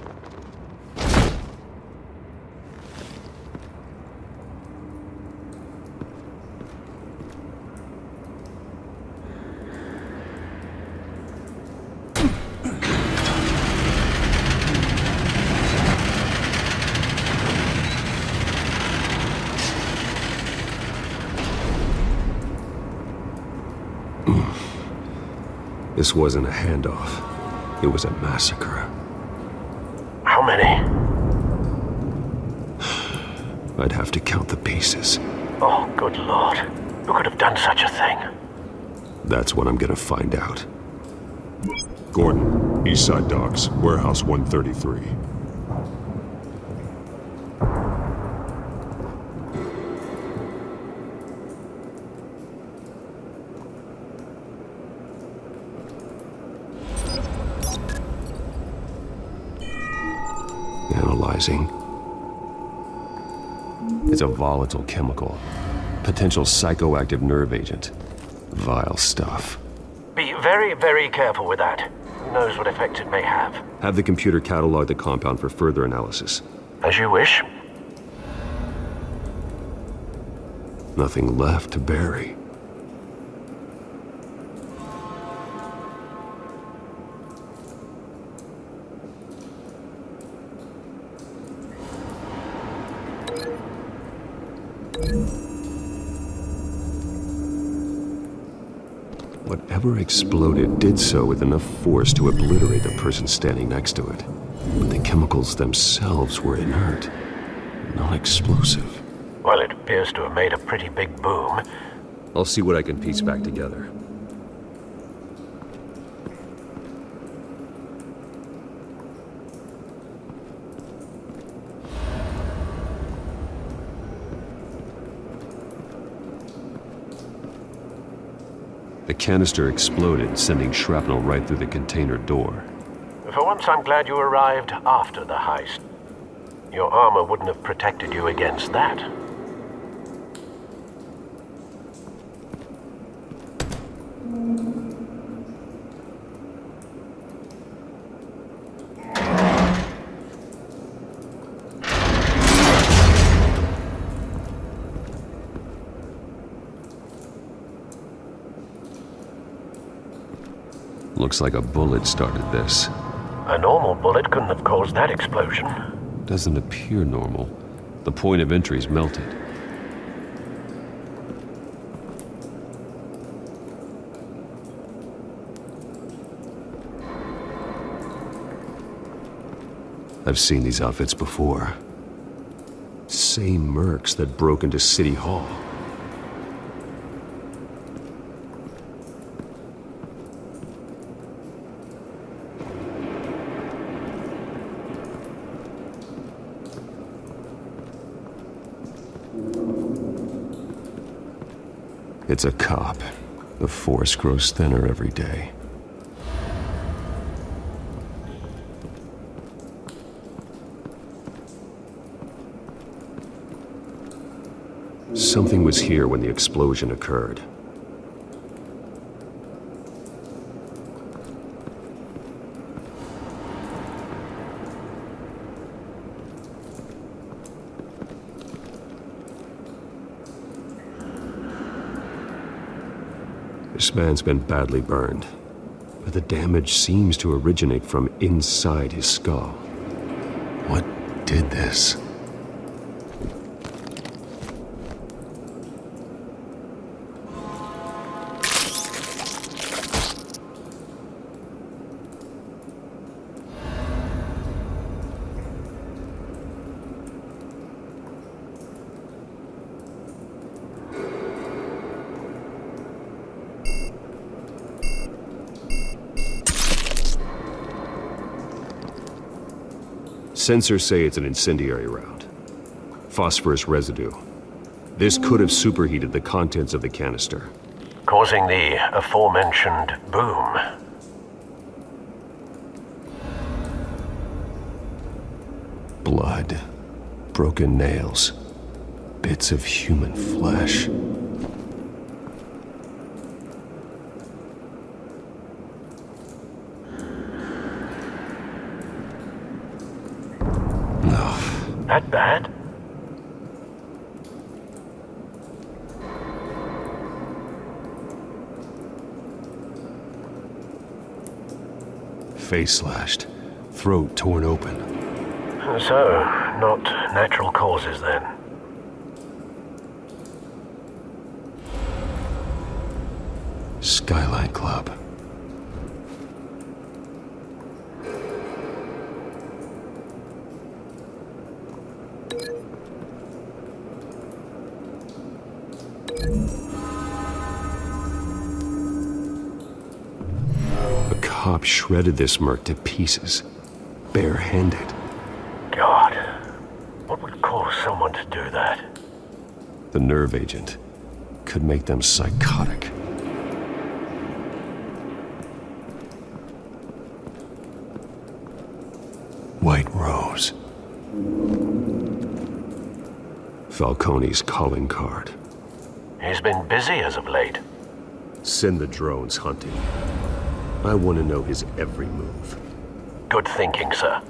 This wasn't a handoff. It was a massacre. How many? I'd have to count the pieces. Oh, good lord. Who could have done such a thing? That's what I'm gonna find out. Gordon, Eastside Docks, Warehouse 133. Analyzing. It's a volatile chemical. Potential psychoactive nerve agent. Vile stuff. Be very, very careful with that. Who knows what effects it may have. Have the computer catalog the compound for further analysis. As you wish. Nothing left to bury. Whatever exploded did so with enough force to obliterate the person standing next to it. But the chemicals themselves were inert, not explosive. Well, it appears to have made a pretty big boom. I'll see what I can piece back together. The canister exploded, sending shrapnel right through the container door. For once, I'm glad you arrived after the heist. Your armor wouldn't have protected you against that. Looks like a bullet started this. A normal bullet couldn't have caused that explosion. Doesn't appear normal. The point of entry's melted. I've seen these outfits before. Same mercs that broke into City Hall. It's a cop. The force grows thinner every day. Something was here when the explosion occurred. This man's been badly burned, but the damage seems to originate from inside his skull. What did this? Sensors say it's an incendiary round. Phosphorus residue. This could have superheated the contents of the canister, causing the aforementioned boom. Blood, broken nails, bits of human flesh. That bad? Face slashed, throat torn open. So, not natural causes then. Skyline Club. cop shredded this merc to pieces, barehanded. God, what would cause someone to do that? The nerve agent could make them psychotic. White Rose. Falcone's calling card. He's been busy as of late. Send the drones hunting. I want to know his every move. Good thinking, sir.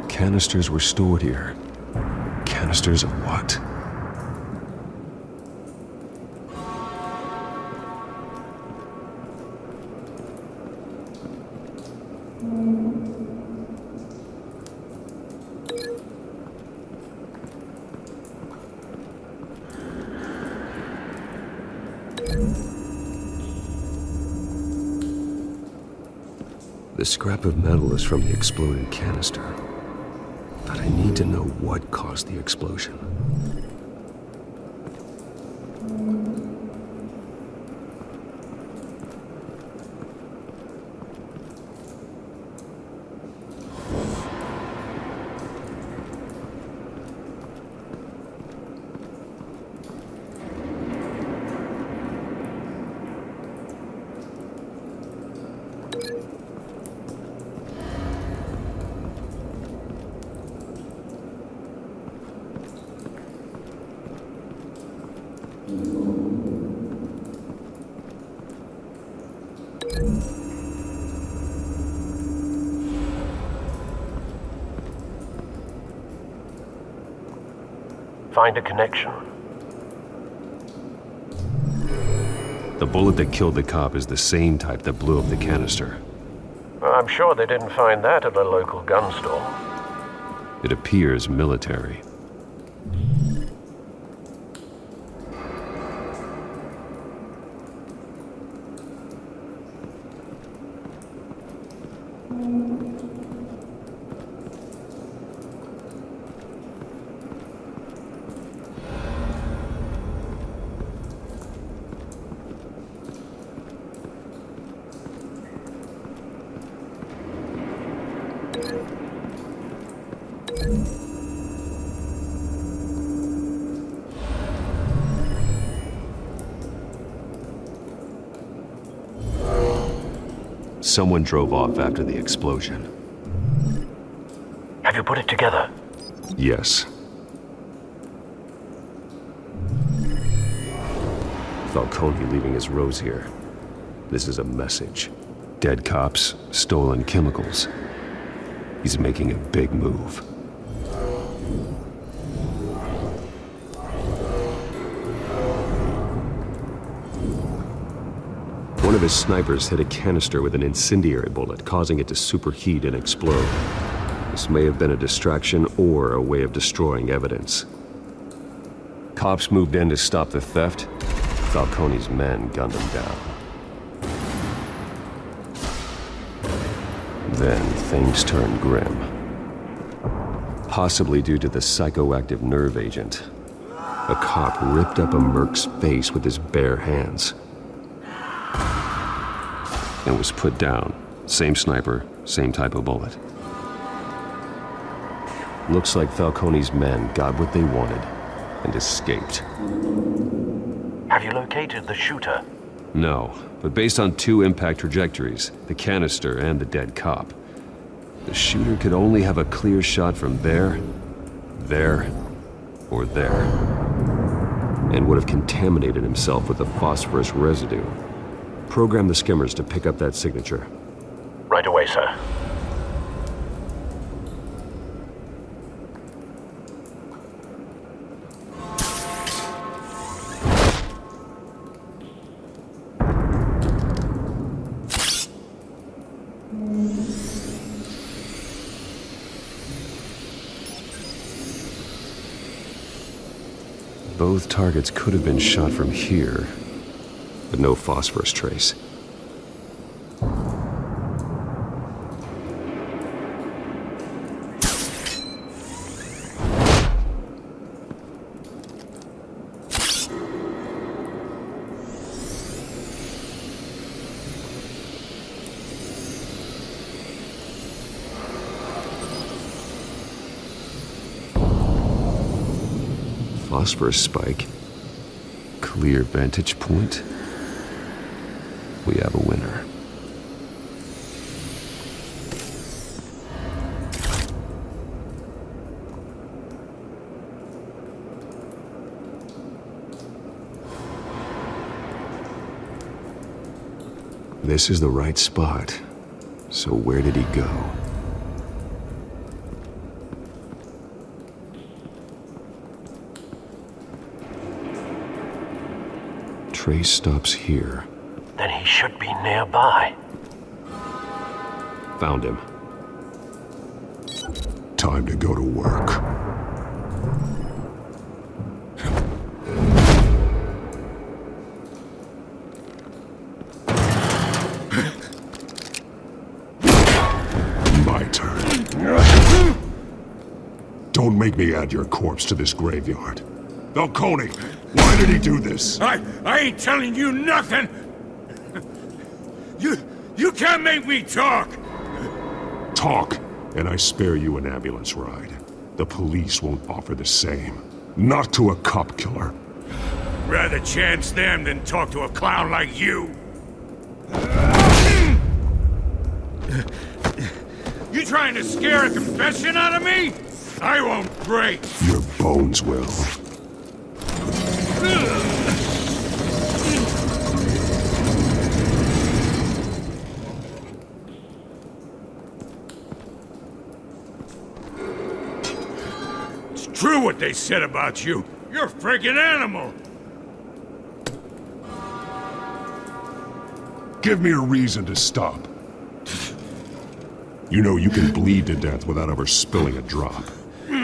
Canisters were stored here. Canisters of what? The scrap of metal is from the exploded canister. But I need to know what caused the explosion. Find a connection. The bullet that killed the cop is the same type that blew up the canister. I'm sure they didn't find that at a local gun store. It appears military. Someone drove off after the explosion. Have you put it together? Yes. Falcone leaving his rose here. This is a message. Dead cops, stolen chemicals. He's making a big move. One of his snipers hit a canister with an incendiary bullet, causing it to superheat and explode. This may have been a distraction or a way of destroying evidence. Cops moved in to stop the theft. Falcone's men gunned him down. Then things turned grim. Possibly due to the psychoactive nerve agent. A cop ripped up a merc's face with his bare hands. And was put down. Same sniper, same type of bullet. Looks like Falcone's men got what they wanted and escaped. Have you located the shooter? No, but based on two impact trajectories, the canister and the dead cop, the shooter could only have a clear shot from there, or there, and would have contaminated himself with the phosphorus residue. Program the skimmers to pick up that signature. Right away, sir. Both targets could have been shot from here. but no phosphorus trace. Phosphorus spike. Clear vantage point. We have a winner. This is the right spot. So where did he go? Trace stops here. Then he should be nearby. Found him. Time to go to work. My turn. Don't make me add your corpse to this graveyard. Falcone, why did he do this? I ain't telling you nothing! You can't make me talk! Talk, and I spare you an ambulance ride. The police won't offer the same. Not to a cop killer. Rather chance them than talk to a clown like you. You trying to scare a confession out of me? I won't break. Your bones will. It's true what they said about you. You're a freaking animal. Give me a reason to stop. You know you can bleed to death without ever spilling a drop.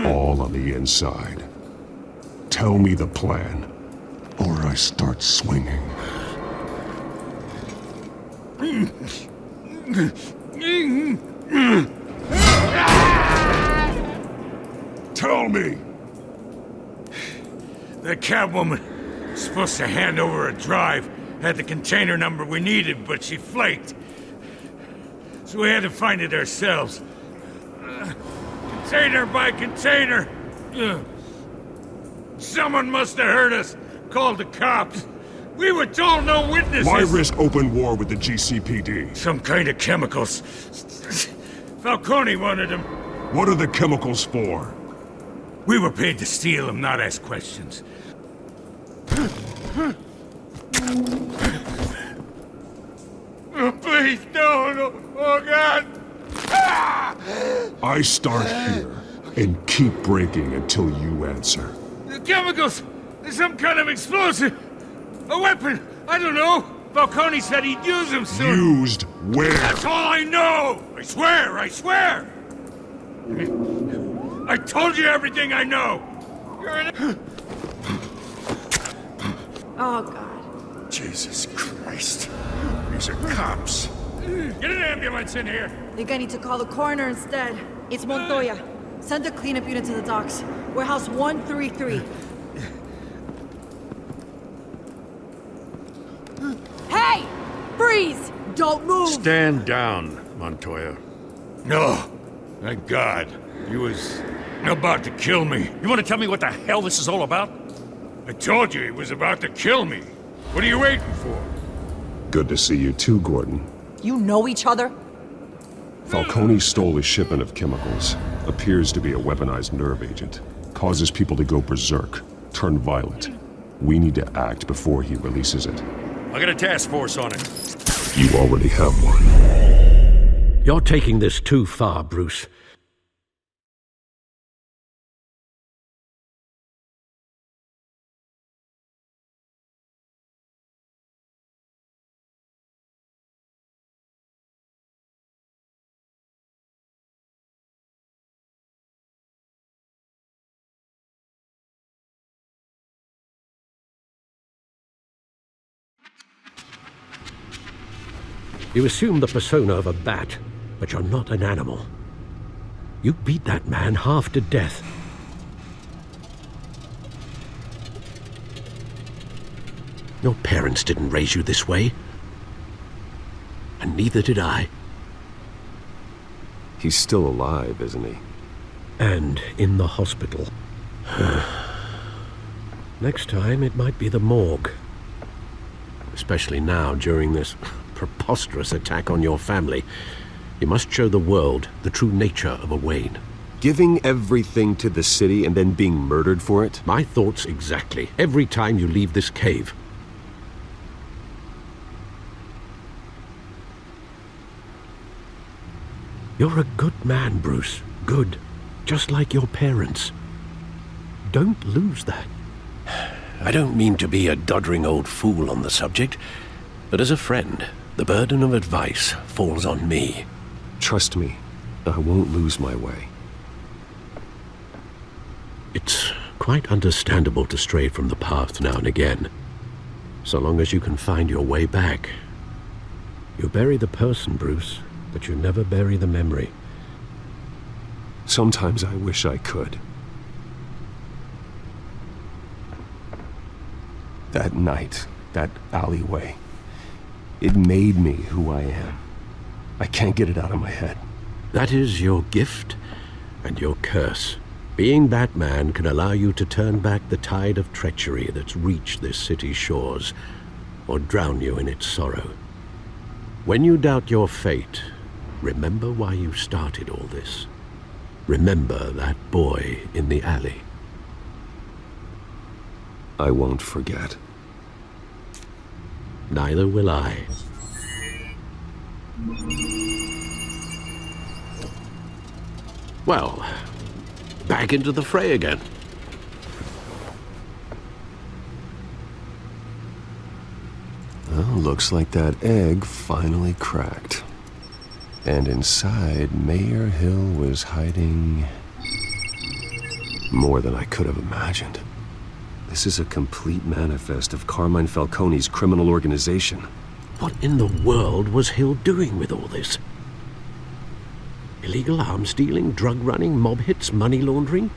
All on the inside. Tell me the plan, or I start swinging. Tell me! The Catwoman was supposed to hand over a drive, had the container number we needed, but she flaked. So we had to find it ourselves. Container by container. Someone must have heard us, called the cops. We were told no witnesses. Why risk open war with the GCPD? Some kind of chemicals. Falcone wanted them. What are the chemicals for? We were paid to steal them, not ask questions. Oh, please, no. Oh, God. I start here and keep breaking until you answer. The chemicals! There's some kind of explosive! A weapon! I don't know! Falcone said he'd use them soon! Used where? That's all I know! I swear! I told you everything I know! You're an... Oh, God. Jesus Christ. These are cops. Get an ambulance in here! Think I need to call the coroner instead. It's Montoya. Send a cleanup unit to the docks. Warehouse 133. Hey! Freeze! Don't move! Stand down, Montoya. No. Thank God. He was about to kill me. You want to tell me what the hell this is all about? I told you he was about to kill me. What are you waiting for? Good to see you too, Gordon. You know each other? Falcone stole a shipment of chemicals. Appears to be a weaponized nerve agent. Causes people to go berserk, turn violent. We need to act before he releases it. I got a task force on it. You already have one. You're taking this too far, Bruce. You assume the persona of a bat, but you're not an animal. You beat that man half to death. Your parents didn't raise you this way. And neither did I. He's still alive, isn't he? And in the hospital. Next time, it might be the morgue. Especially now, during this preposterous attack on your family. You must show the world the true nature of a Wayne. Giving everything to the city and then being murdered for it? My thoughts exactly. Every time you leave this cave. You're a good man, Bruce. Good. Just like your parents. Don't lose that. I don't mean to be a doddering old fool on the subject, but as a friend, the burden of advice falls on me. Trust me, I won't lose my way. It's quite understandable to stray from the path now and again, so long as you can find your way back. You bury the person, Bruce, but you never bury the memory. Sometimes I wish I could. That night, that alleyway, it made me who I am. I can't get it out of my head. That is your gift and your curse. Being Batman can allow you to turn back the tide of treachery that's reached this city's shores, or drown you in its sorrow. When you doubt your fate, remember why you started all this. Remember that boy in the alley. I won't forget. Neither will I. Well, back into the fray again. Well, looks like that egg finally cracked. And inside, Mayor Hill was hiding more than I could have imagined. This is a complete manifest of Carmine Falcone's criminal organization. What in the world was Hill doing with all this? Illegal arms dealing, drug running, mob hits, money laundering?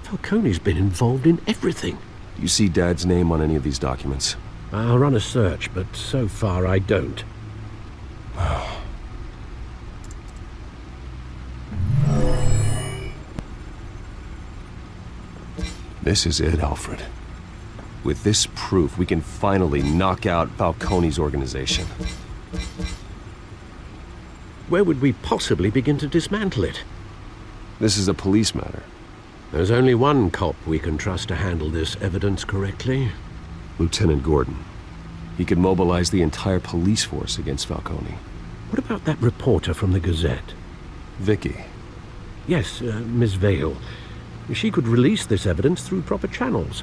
Falcone's been involved in everything. Do you see Dad's name on any of these documents? I'll run a search, but so far I don't. This is it, Alfred. With this proof, we can finally knock out Falcone's organization. Where would we possibly begin to dismantle it? This is a police matter. There's only one cop we can trust to handle this evidence correctly. Lieutenant Gordon. He could mobilize the entire police force against Falcone. What about that reporter from the Gazette? Vicky. Yes, Miss Vale. She could release this evidence through proper channels.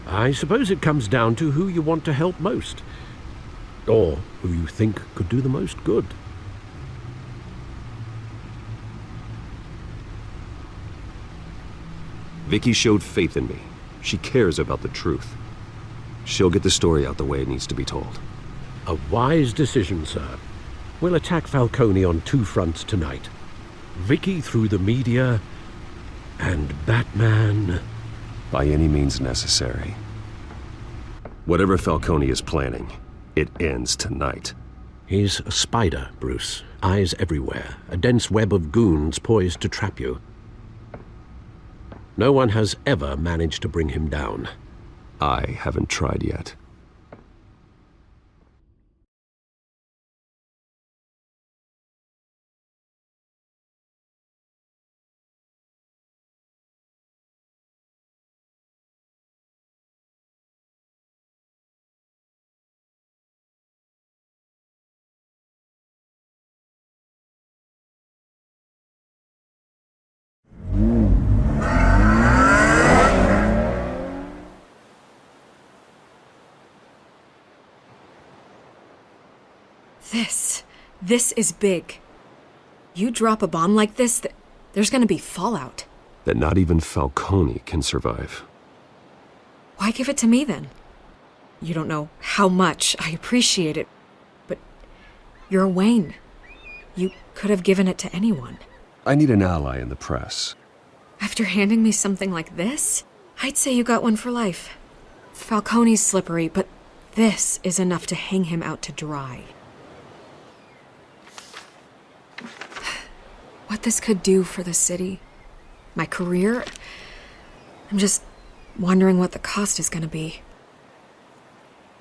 I suppose it comes down to who you want to help most. Or who you think could do the most good. Vicky showed faith in me. She cares about the truth. She'll get the story out the way it needs to be told. A wise decision, sir. We'll attack Falcone on two fronts tonight. Vicky through the media, and Batman... by any means necessary. Whatever Falcone is planning, it ends tonight. He's a spider, Bruce. Eyes everywhere. A dense web of goons poised to trap you. No one has ever managed to bring him down. I haven't tried yet. This is big. You drop a bomb like this, there's gonna be fallout. That not even Falcone can survive. Why give it to me then? You don't know how much I appreciate it, but You're Wayne. You could have given it to anyone. I need an ally in the press. After handing me something like this, I'd say you got one for life. Falcone's slippery, but this is enough to hang him out to dry. What this could do for the city, my career, I'm just wondering what the cost is gonna be.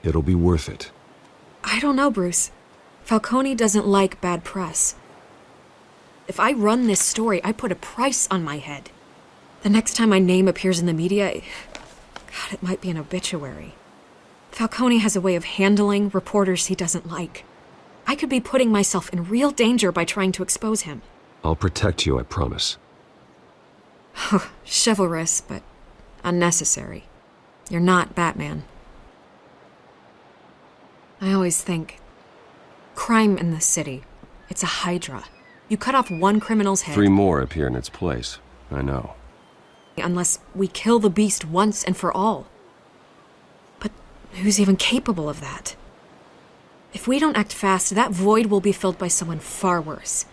It'll be worth it. I don't know, Bruce. Falcone doesn't like bad press. If I run this story, I put a price on my head. The next time my name appears in the media, God, it might be an obituary. Falcone has a way of handling reporters he doesn't like. I could be putting myself in real danger by trying to expose him. I'll protect you, I promise. Chivalrous, but unnecessary. You're not Batman. I always think, crime in the city, it's a hydra. You cut off one criminal's head. 3 more appear in its place. I know. Unless we kill the beast once and for all. But who's even capable of that? If we don't act fast, that void will be filled by someone far worse.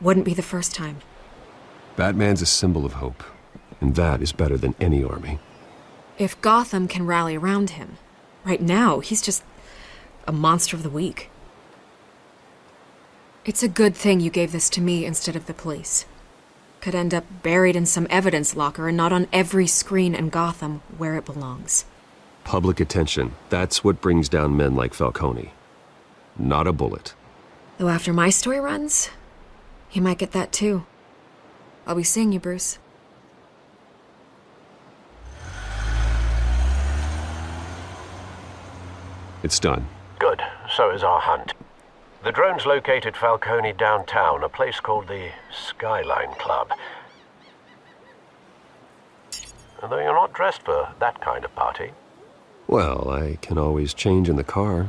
Wouldn't be the first time. Batman's a symbol of hope, and that is better than any army. If Gotham can rally around him, right now he's just a monster of the week. It's a good thing you gave this to me instead of the police. Could end up buried in some evidence locker and not on every screen in Gotham where it belongs. Public attention, that's what brings down men like Falcone. Not a bullet. Though after my story runs, he might get that too. I'll be seeing you, Bruce. It's done. Good. So is our hunt. The drone's located Falcone downtown, a place called the Skyline Club. Though you're not dressed for that kind of party. Well, I can always change in the car.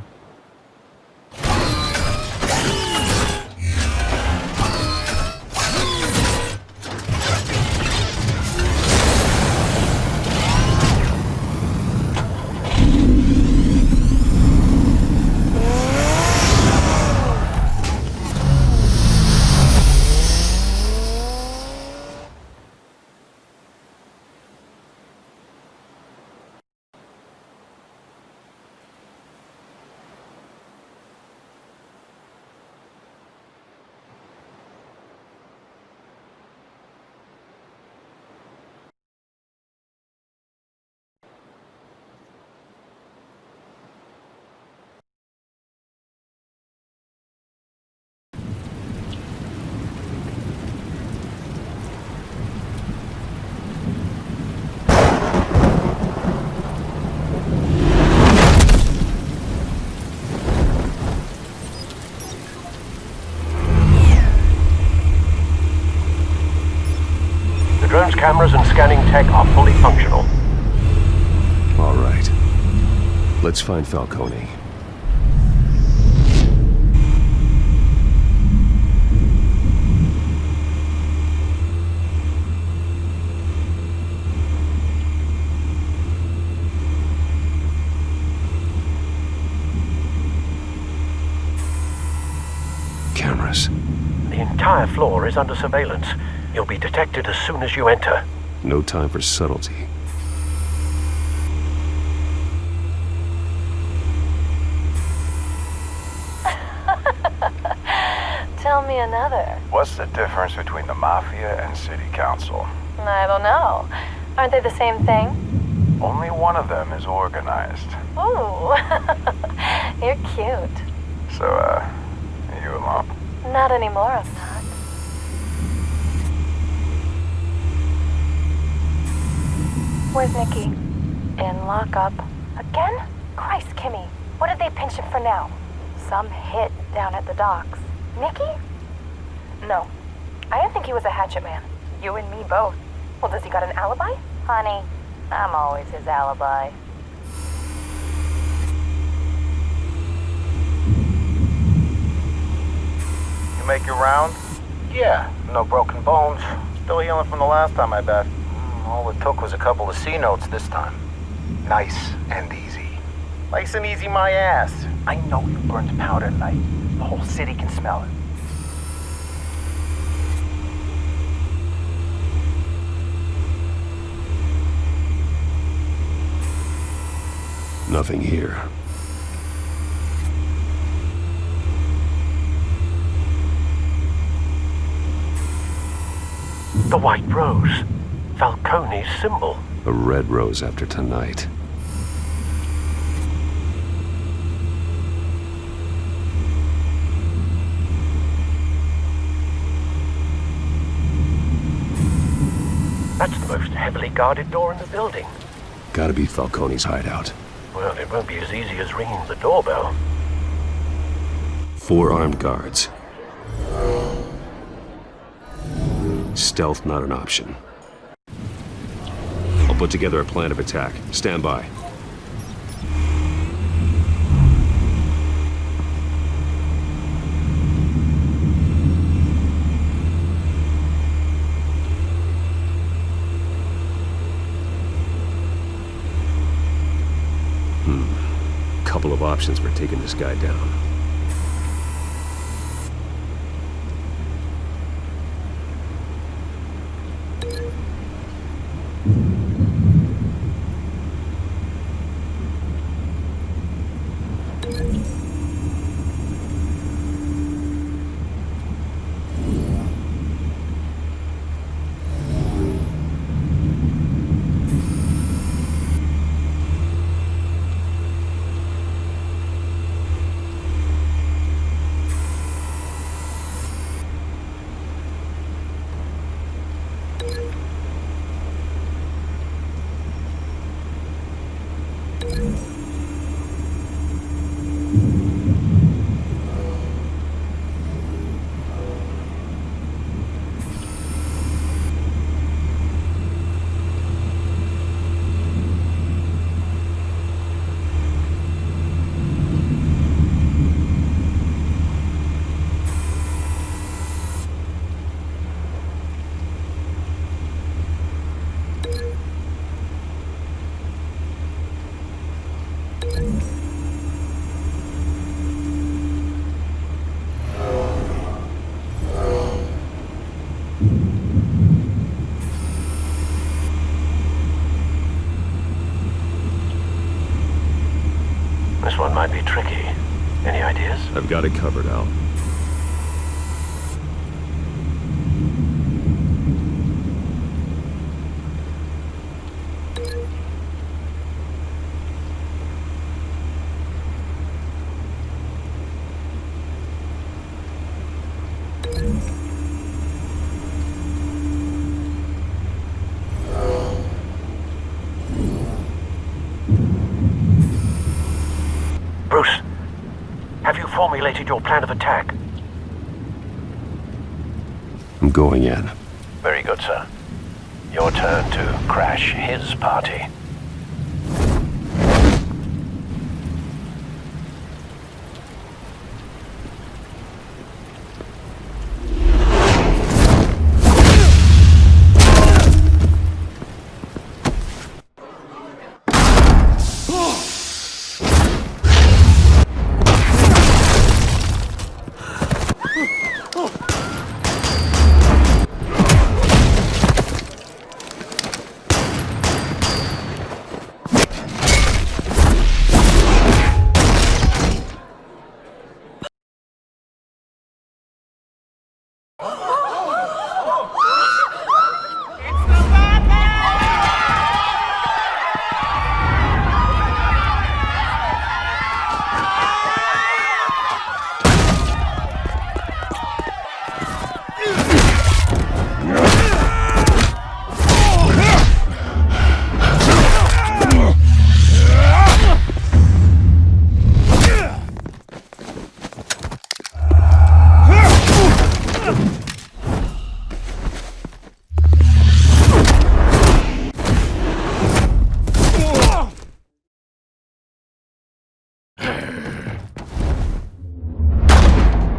Drone's cameras and scanning tech are fully functional. All right. Let's find Falcone. Cameras. The entire floor is under surveillance. You'll be detected as soon as you enter. No time for subtlety. Tell me another. What's the difference between the Mafia and City Council? I don't know. Aren't they the same thing? Only one of them is organized. Ooh, you're cute. So, are you alone? Not anymore, I'm not. Where's Nikki? In lockup. Again? Christ, Kimmy. What did they pinch him for now? Some hit down at the docks. Nikki? No. I didn't think he was a hatchet man. You and me both. Well, does he got an alibi? Honey, I'm always his alibi. You make your round? Yeah, no broken bones. Still healing from the last time, I bet. All it took was a couple of C notes this time. Nice and easy. Nice and easy, my ass. I know you burned powder tonight. The whole city can smell it. Nothing here. The white rose. Falcone's symbol. A red rose after tonight. That's the most heavily guarded door in the building. Gotta be Falcone's hideout. Well, it won't be as easy as ringing the doorbell. 4 armed guards. Stealth not an option. I'll put together a plan of attack. Stand by. Couple of options for taking this guy down. This one might be tricky. Any ideas? I've got it covered, Al. Bruce, have you formulated your plan of attack? I'm going in. Very good, sir. Your turn to crash his party.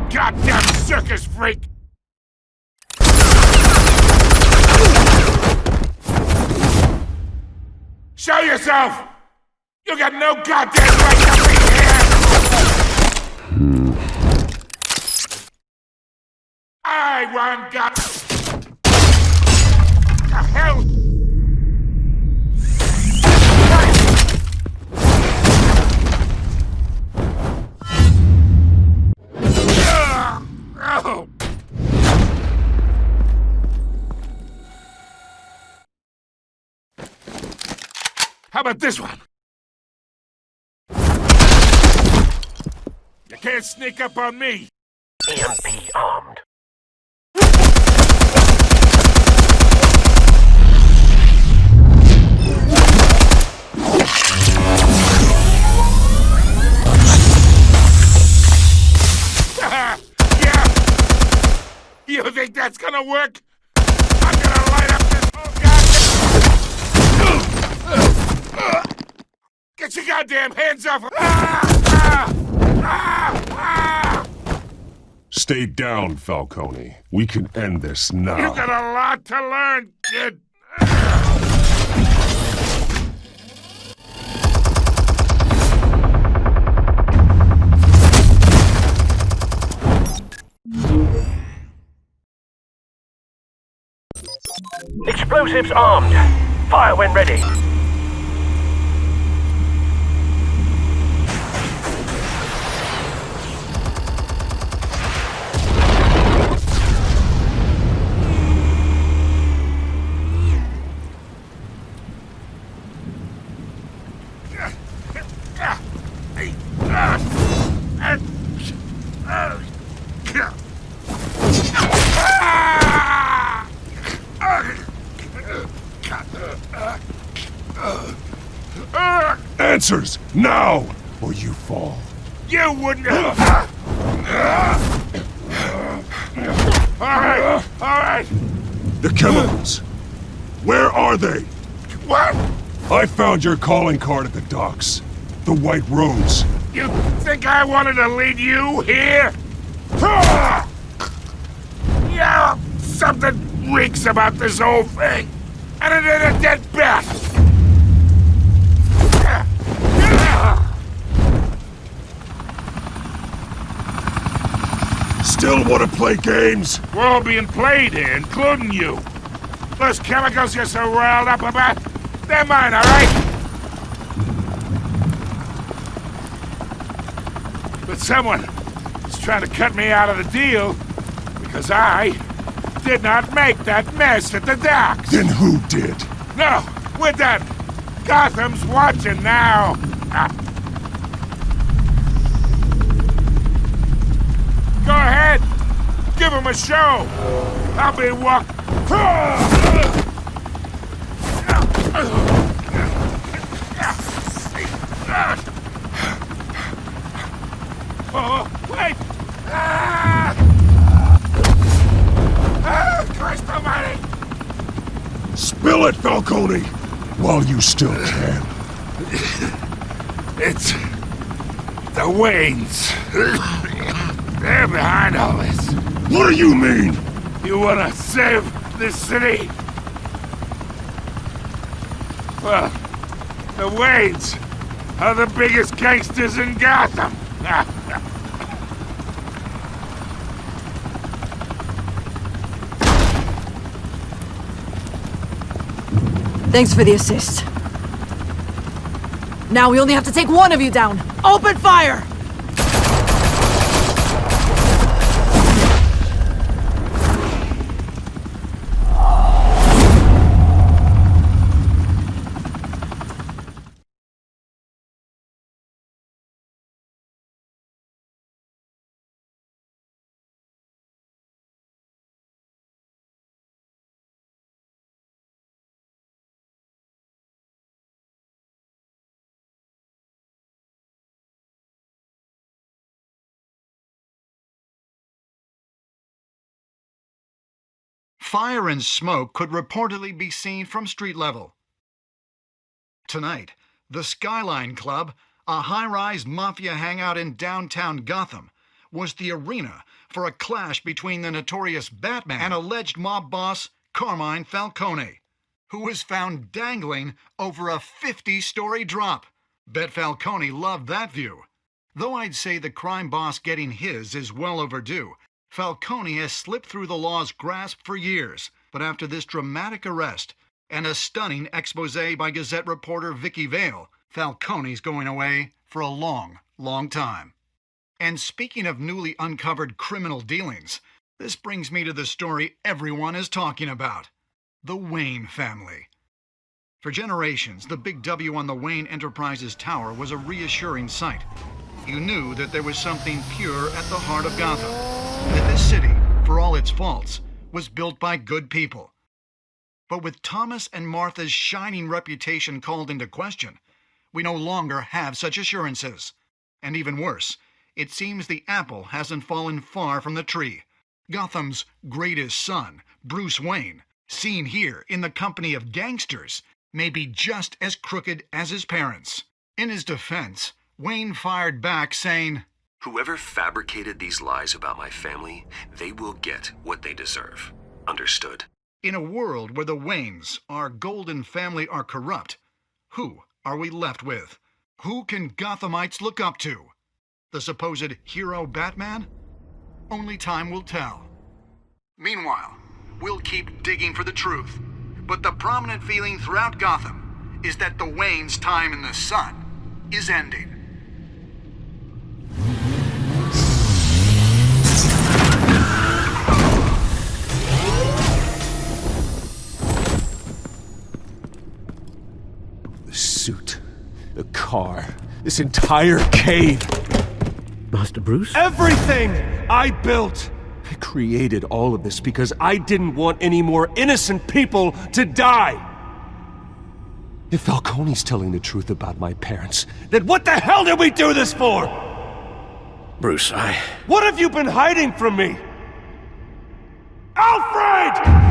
Goddamn circus freak! Show yourself! You got no goddamn right to be here! I want God. The hell? Oh. How about this one? You can't sneak up on me. EMP armed. Yeah! You think that's gonna work? I'm gonna light up this whole goddamn... Get your goddamn hands off! Stay down, Falcone. We can end this now. You got a lot to learn, kid. Explosives armed. Fire when ready. Answers, now, or you fall. You wouldn't have... All right. The chemicals. Where are they? What? I found your calling card at the docks. The White Rose. You think I wanted to lead you here? Yeah, something reeks about this whole thing. And it ain't a dead bat. Still want to play games? We're all being played here, including you. Those chemicals you're so riled up about, they're mine, all right? But someone is trying to cut me out of the deal because I did not make that mess at the docks. Then who did? No, we're done. Gotham's watching now. Go ahead. Give him a show. I'll be Oh, wait! Christ almighty! Spill it, Falcone! While you still can. It's... the Waynes. They're behind all this. What do you mean? You wanna save this city? Well, the Waynes are the biggest gangsters in Gotham. Thanks for the assist. Now we only have to take one of you down. Open fire! Fire and smoke could reportedly be seen from street level. Tonight, the Skyline Club, a high-rise mafia hangout in downtown Gotham, was the arena for a clash between the notorious Batman and alleged mob boss Carmine Falcone, who was found dangling over a 50-story drop. Bet Falcone loved that view. Though I'd say the crime boss getting his is well overdue, Falcone has slipped through the law's grasp for years, but after this dramatic arrest and a stunning expose by Gazette reporter Vicky Vale, Falcone's going away for a long, long time. And speaking of newly uncovered criminal dealings, this brings me to the story everyone is talking about: the Wayne family. For generations, the big W on the Wayne Enterprises tower was a reassuring sight. You knew that there was something pure at the heart of Gotham, that this city, for all its faults, was built by good people. But with Thomas and Martha's shining reputation called into question, we no longer have such assurances. And even worse, it seems the apple hasn't fallen far from the tree. Gotham's greatest son, Bruce Wayne, seen here in the company of gangsters, may be just as crooked as his parents. In his defense, Wayne fired back saying, "Whoever fabricated these lies about my family, they will get what they deserve. Understood?" In a world where the Waynes, our golden family, are corrupt, who are we left with? Who can Gothamites look up to? The supposed hero Batman? Only time will tell. Meanwhile, we'll keep digging for the truth. But the prominent feeling throughout Gotham is that the Waynes' time in the sun is ending. The suit, the car, this entire cave. Master Bruce? Everything I built! I created all of this because I didn't want any more innocent people to die! If Falcone's telling the truth about my parents, then what the hell did we do this for? Bruce, What have you been hiding from me? Alfred!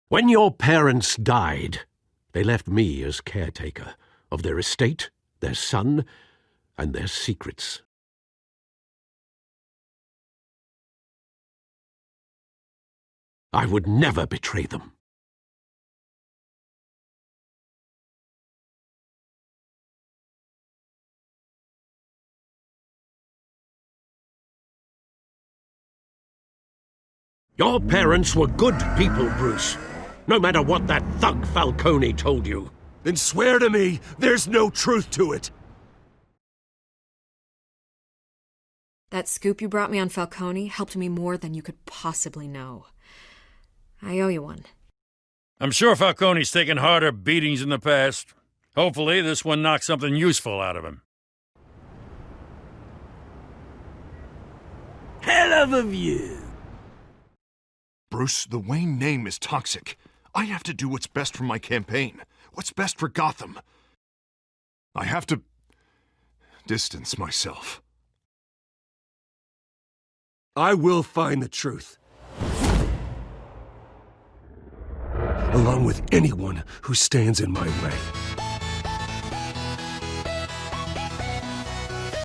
When your parents died, they left me as caretaker of their estate, their son, and their secrets. I would never betray them. Your parents were good people, Bruce. No matter what that thug Falcone told you. Then swear to me there's no truth to it. That scoop you brought me on Falcone helped me more than you could possibly know. I owe you one. I'm sure Falcone's taken harder beatings in the past. Hopefully this one knocks something useful out of him. Hell of a view. Bruce, the Wayne name is toxic. I have to do what's best for my campaign. What's best for Gotham. I have to distance myself. I will find the truth. Along with anyone who stands in my way.